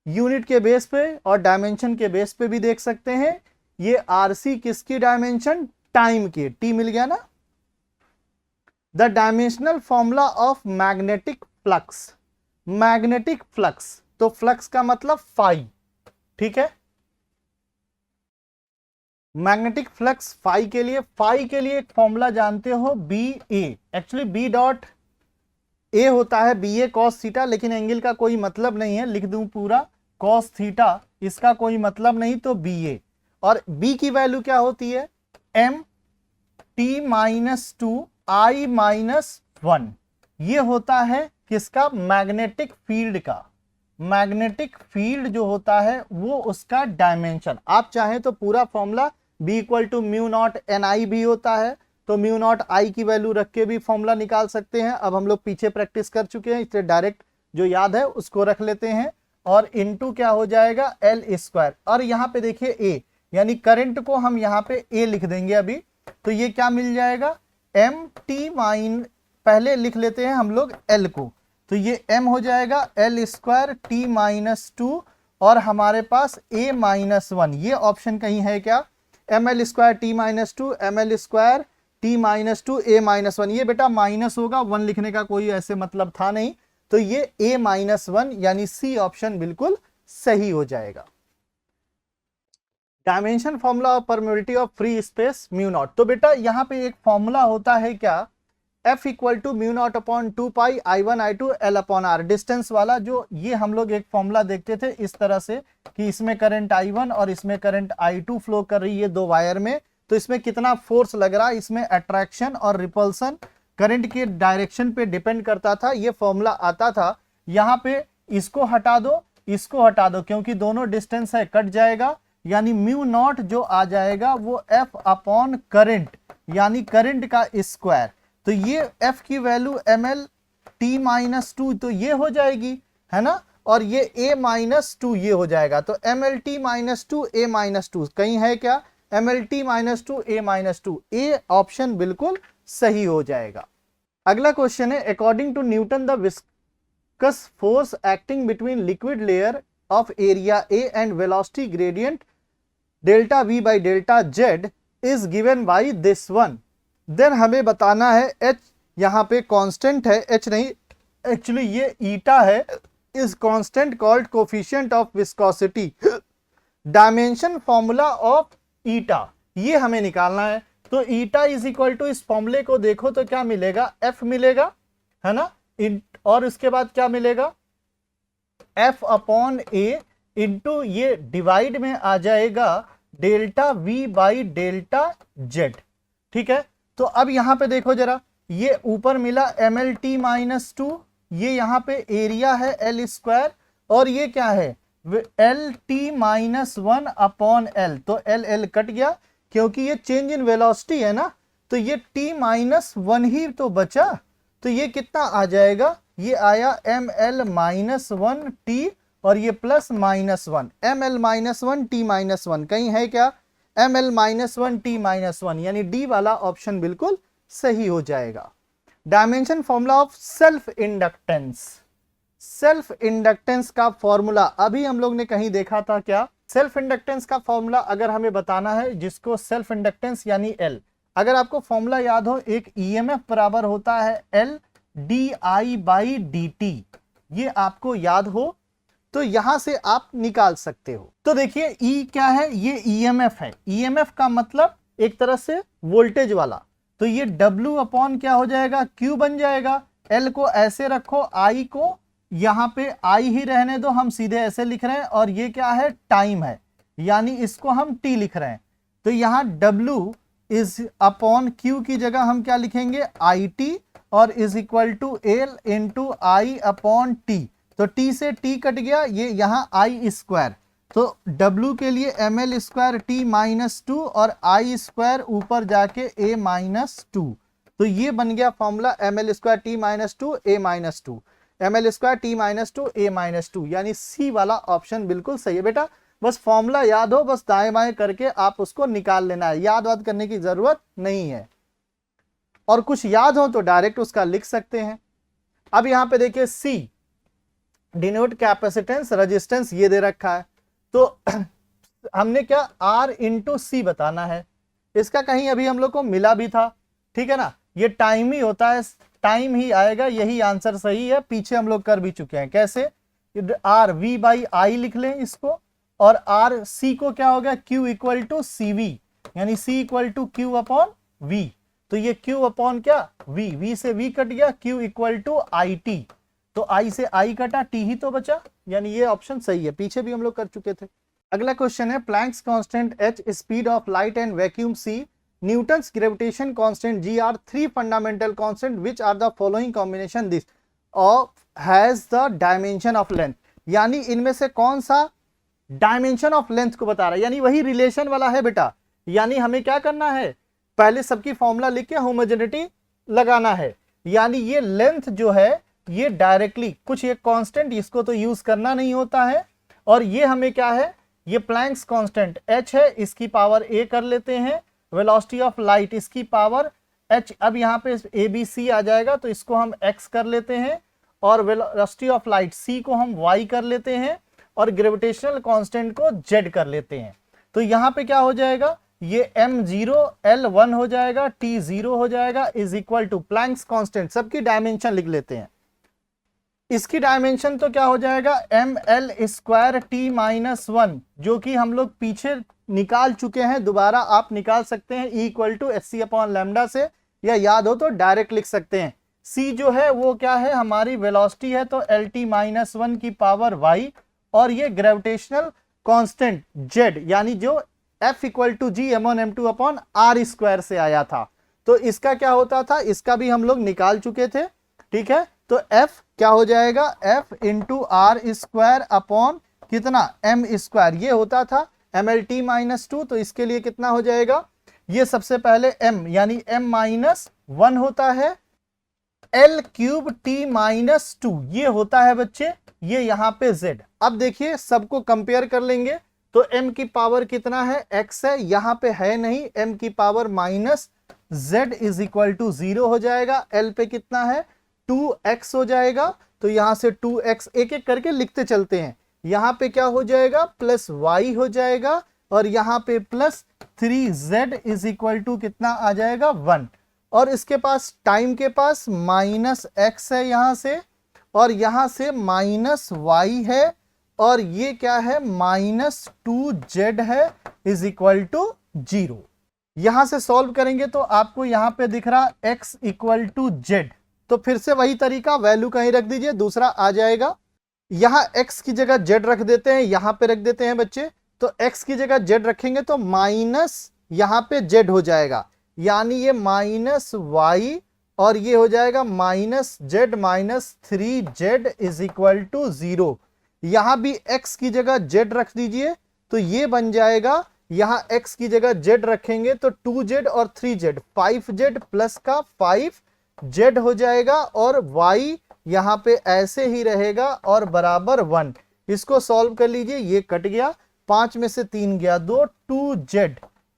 यूनिट के बेस पे और डायमेंशन के बेस पे भी देख सकते हैं, ये आरसी किसकी डायमेंशन, टाइम की, टी मिल गया ना। The dimensional formula of magnetic flux, magnetic flux, तो फ्लक्स का मतलब फाई, ठीक है। मैग्नेटिक फ्लक्स फाई के लिए एक फॉर्मूला जानते हो, B A, actually B dot A होता है बी ए कॉस थीटा, लेकिन एंगल का कोई मतलब नहीं है, लिख दूं पूरा कॉस थीटा, इसका कोई मतलब नहीं, तो बी ए। और b की वैल्यू क्या होती है, m t माइनस टू आई माइनस वन, ये होता है किसका, मैग्नेटिक फील्ड का, मैग्नेटिक फील्ड जो होता है वो उसका डायमेंशन। आप चाहें तो पूरा formula b equal to mu naught N I भी होता है, तो म्यू नॉट आई की वैल्यू रख के भी फॉर्मूला निकाल सकते हैं। अब हम लोग पीछे प्रैक्टिस कर चुके हैं, इसलिए डायरेक्ट जो याद है उसको रख लेते हैं, और इनटू क्या हो जाएगा, एल स्क्वायर, और यहाँ पे देखिए a, यानी करंट को हम यहाँ पे a लिख देंगे अभी, तो ये क्या मिल जाएगा, एम टी माइन, पहले लिख लेते हैं हम लोग l को, तो ये m हो जाएगा l square T minus two, और हमारे पास a माइनस वन, ये ऑप्शन कहीं है क्या, M L square T minus two, M L square T minus two, a minus one, ये बेटा माइनस होगा, वन लिखने का कोई ऐसे मतलब था नहीं, तो ये a माइनस वन, यानी सी ऑप्शन बिल्कुल सही हो जाएगा। Dimension formula of permittivity of free space mu naught, तो बेटा यहाँ पे एक फॉर्मूला होता है क्या, F equal to mu naught upon two pi I one I two L upon R, distance वाला, जो ये हम लोग एक फॉर्मूला देखते थे इस तरह से कि इसमें करंट I1 और इसमें करंट I2 फ्लो कर रही है दो वायर में, तो इसमें कितना फोर्स लग रहा है, इसमें अट्रैक्शन और रिपल्सन करंट के डायरेक्शन पे डिपेंड करता था, ये फॉर्मूला आता था। यहाँ पे इसको हटा दो, इसको हटा दो, क्योंकि दोनों डिस्टेंस है, कट जाएगा, यानी म्यू नॉट जो आ जाएगा वो F अपॉन करंट, यानी करंट का स्क्वायर, तो ये F की value M L T minus two, तो ये हो जाएगी, है ना, और ये a माइनस टू ये हो जाएगा, तो M L T minus two A minus two, कहीं है क्या, M L T minus two A minus two, A option बिल्कुल सही हो जाएगा। अगला क्वेश्चन है, according to Newton the viscous force acting between liquid layer of area A and velocity gradient delta v by delta z is given by this one, then हमें बताना है h, यहाँ पे कांस्टेंट है, h नहीं, actually ये ईटा है, is constant called coefficient of viscosity, dimension formula of eta, ये हमें निकालना है। तो ईटा इज इक्वल टू, इस फॉर्मूले को देखो तो क्या मिलेगा, एफ मिलेगा, है ना, और इसके बाद क्या मिलेगा, एफ अपॉन ए इंटू ये डिवाइड में आ जाएगा delta we by delta Z. ठीक है, तो अब यहां पे देखो जरा, ये ऊपर मिला M L T minus two, ये यहां पे एरिया है एल स्क्वायर, और ये क्या है L T minus one upon L, तो एल एल कट गया क्योंकि ये चेंज इन वेलोसिटी है ना, तो ये टी माइनस वन ही तो बचा, तो ये कितना आ जाएगा, ये आया M L minus one T और ये plus minus one, M L minus one T minus one, कहीं है क्या, M L minus one T minus one, यानी डी वाला ऑप्शन बिल्कुल सही हो जाएगा। Dimension formula of self inductance, self inductance का फॉर्मूला अभी हम लोग ने कहीं देखा था क्या, सेल्फ इंडक्टेंस का फॉर्मूला अगर हमें बताना है, जिसको सेल्फ इंडक्टेंस यानी एल, अगर आपको फॉर्मूला याद हो, एक ईएमएफ बराबर होता है L D I by D T, ये आपको याद हो तो यहां से आप निकाल सकते हो। तो देखिए ई क्या है, ये ईएमएफ है, ईएमएफ का मतलब एक तरह से वोल्टेज वाला, तो ये डब्ल्यू अपॉन क्या हो जाएगा, क्यू बन जाएगा, एल को ऐसे रखो, आई को यहां पे आई ही रहने दो, हम सीधे ऐसे लिख रहे हैं, और ये क्या है, टाइम है, यानी इसको हम टी लिख रहे हैं, तो यहां डब्ल्यू इज अपॉन क्यू की जगह हम क्या लिखेंगे, आई टी, और is equal to L into I upon T, तो टी से टी कट गया, ये यहाँ आई स्क्वायर, तो W के लिए M L square T minus two और आई स्क्वायर ऊपर जाके ए माइनस टू, तो ये बन गया formula M L square T minus two A minus two, M L square T minus two A minus two, यानी सी वाला ऑप्शन बिल्कुल सही है बेटा। बस फॉर्मूला याद हो, बस दाएं बाएं करके आप उसको निकाल लेना है, याद वाद करने की जरूरत नहीं है, और कुछ याद हो तो डायरेक्ट उसका लिख सकते हैं। अब यहां पे देखिए सी डिनोट कैपेसिटेंस रेजिस्टेंस ये दे रखा है, तो हमने क्या आर इंटू सी बताना है, इसका कहीं अभी हम लोग को मिला भी था, ठीक है ना, ये टाइम ही होता है, टाइम ही आएगा, यही आंसर सही है, पीछे हम लोग कर भी चुके हैं, कैसे, आर वी बाई आई लिख लें इसको, और आर सी को क्या हो गया, Q equal to C V, यानी C equal to Q upon V, तो ये क्यू अपॉन क्या वी, वी से वी कट गया, Q equal to I T, तो आई से आई कटा, टी ही तो बचा, यानी ये ऑप्शन सही है, पीछे भी हम लोग कर चुके थे। अगला क्वेश्चन है Planck's constant h, speed of light and vacuum c, Newton's gravitation constant g are three fundamental constant which are the following combination this of has the dimension of length, यानी इनमें से कौन सा डायमेंशन ऑफ लेंथ को बता रहा है, यानी वही रिलेशन वाला है बेटा, यानी हमें क्या करना है, पहले सबकी फॉर्मूला लिख के होमोजेनिटी लगाना है, यानी ये लेंथ जो है ये डायरेक्टली कुछ ये कांस्टेंट, इसको तो यूज करना नहीं होता है, और ये हमें क्या है, ये प्लैंक्स कांस्टेंट h है, इसकी पावर a कर लेते हैं, वेलोसिटी ऑफ लाइट इसकी पावर h, अब यहाँ पे a b c आ जाएगा, तो इसको हम x कर लेते हैं, और वेलोसिटी ऑफ लाइट c को हम y कर लेते हैं, और ग्रेविटेशनल कांस्टेंट को z कर लेते हैं, तो यहाँ पे क्या हो जाएगा, ये m0 l1 हो जाएगा, t0 हो जाएगा, is equal to Planck's constant, सबकी डायमेंशन लिख लेते हैं, इसकी डायमेंशन तो क्या हो जाएगा, M L square T minus one, जो कि हम लोग पीछे निकाल चुके हैं, दोबारा आप निकाल सकते हैं, E equal to H C upon lambda से, या याद हो तो डायरेक्ट लिख सकते हैं। सी जो है वो क्या है, हमारी वेलोसिटी है, तो एल टी माइनस वन की पावर वाई, और ये ग्रेविटेशनल कांस्टेंट जेड, यानी जो F equal to G m1m2 upon R square से आया था, तो इसका क्या होता था, इसका भी हम लोग निकाल चुके थे, ठीक है, तो F क्या हो जाएगा, F into R square upon कितना m स्क्वायर, ये होता था MLT माइनस टू, तो इसके लिए कितना हो जाएगा, ये सबसे पहले m यानी m माइनस वन होता है, L cube T minus two ये होता है बच्चे, ये यहाँ पे Z। अब देखिए सबको कंपेयर कर लेंगे, तो m की पावर कितना है, x है, यहाँ पे है नहीं, m की power minus Z is equal to 0 हो जाएगा, L पे कितना है 2x हो जाएगा, तो यहां से 2x एक एक करके लिखते चलते हैं, यहां पे क्या हो जाएगा प्लस y हो जाएगा, और यहां पे plus 3z is equal to कितना आ जाएगा 1, और इसके पास टाइम के पास माइनस x है यहां से, और यहां से माइनस y है, और ये क्या है माइनस 2z है इज इक्वल टू 0। यहां से सॉल्व करेंगे तो आपको यहां पे दिख रहा x इक्वल टू जेड, तो फिर से वही तरीका, वैल्यू कहीं रख दीजिए, दूसरा आ जाएगा। यहां x की जगह z रख देते हैं, यहां पे रख देते हैं बच्चे, तो x की जगह z रखेंगे तो माइनस यहां पे z हो जाएगा, यानी ये माइनस y और ये हो जाएगा minus z minus 3z is equal to 0। यहां भी x की जगह z रख दीजिए तो ये बन जाएगा, यहां x की जगह z रखेंगे तो 2z और 3z 5z प्लस का 5z हो जाएगा, और y यहां पे ऐसे ही रहेगा और बराबर 1। इसको सॉल्व कर लीजिए, ये कट गया, 5 में से 3 गया 2, 2z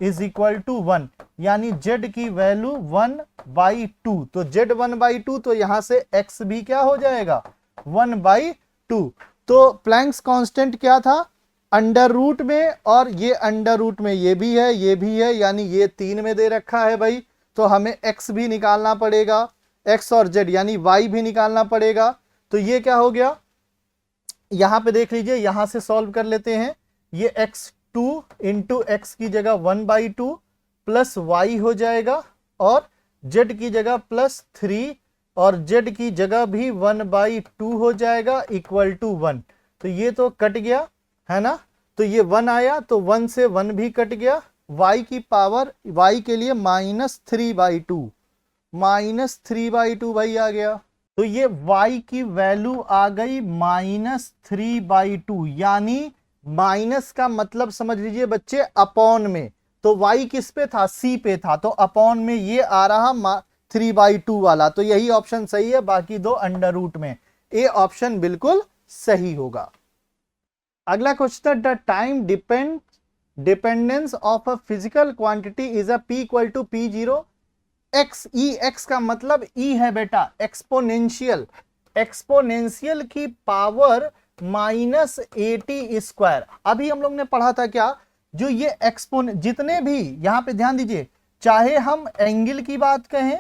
इज इक्वल टू 1, यानी z की वैल्यू 1/2। तो z 1/2, तो यहां से x भी क्या हो जाएगा 1/2। तो प्लैंक्स कांस्टेंट क्या था, अंडर रूट में, और ये अंडर रूट में ये भी है, ये भी है, यानी ये 3 में दे रखा है भाई, तो हमें x भी निकालना पड़ेगा, x और z यानी y भी निकालना पड़ेगा। तो ये क्या हो गया, यहां पे देख लीजिए, यहां से सॉल्व कर लेते हैं, ये x2 इंटू एक्स की जगह 1/2 प्लस y हो जाएगा, और z की जगह प्लस 3 और z की जगह भी 1/2 हो जाएगा इक्वल टू 1। तो ये तो कट गया है ना, तो ये 1 आया, तो 1 से 1 भी कट गया, y की पावर y के लिए माइनस 3/2, माइनस 3/2 भाई आ गया। तो ये y की वैल्यू आ गई माइनस 3/2, यानी माइनस का मतलब समझ लीजिए बच्चे अपॉन में, तो y किस पे था, c पे था, तो अपॉन में ये आ रहा 3/2 वाला, तो यही ऑप्शन सही है, बाकी दो अंडर रूट में, ए ऑप्शन बिल्कुल सही होगा। अगला question, the time dependence of a physical quantity is a p equal to p0 x, E X का मतलब ई है बेटा एक्सपोनेंशियल, एक्सपोनेंशियल की पावर माइनस 80 स्क्वायर। अभी हम लोग ने पढ़ा था क्या, जो ये एक्सपोन जितने भी यहां पे ध्यान दीजिए, चाहे हम एंगल की बात कहें,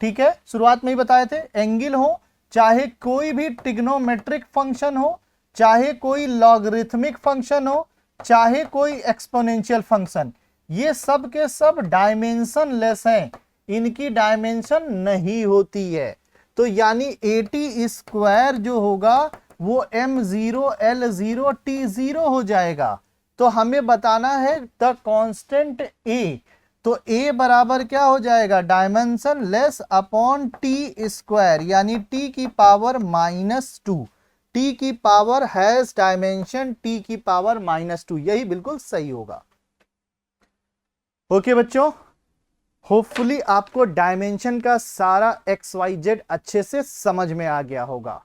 ठीक है, शुरुआत में ही बताए थे, एंगल हो, चाहे कोई भी ट्रिग्नोमेट्रिक फंक्शन हो, चाहे कोई लॉगरिथमिक फंक्शन हो, चाहे कोई एक्सपोनेंशियल फंक्शन, ये सब के सब डायमेंशन लेस हैं, इनकी डायमेंशन नहीं होती है। तो यानी 80 स्क्वायर जो होगा वो m0 l0 t0 हो जाएगा। तो हमें बताना है द कांस्टेंट a, तो a बराबर क्या हो जाएगा, dimension less upon t square, यानी t की पावर -2, t की पावर हैज डायमेंशन t की पावर -2, यही बिल्कुल सही होगा। ओके बच्चों, होपफुली आपको डायमेंशन का सारा XYZ अच्छे से समझ में आ गया होगा।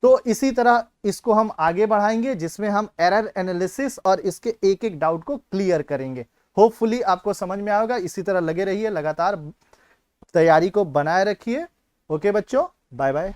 तो इसी तरह इसको हम आगे बढ़ाएंगे, जिसमें हम एरर एनालिसिस और इसके एक एक डाउट को क्लियर करेंगे। होपफुली आपको समझ में आएगा, इसी तरह लगे रहिए, लगातार तैयारी को बनाए रखिए। ओके बच्चों, बाय बाय।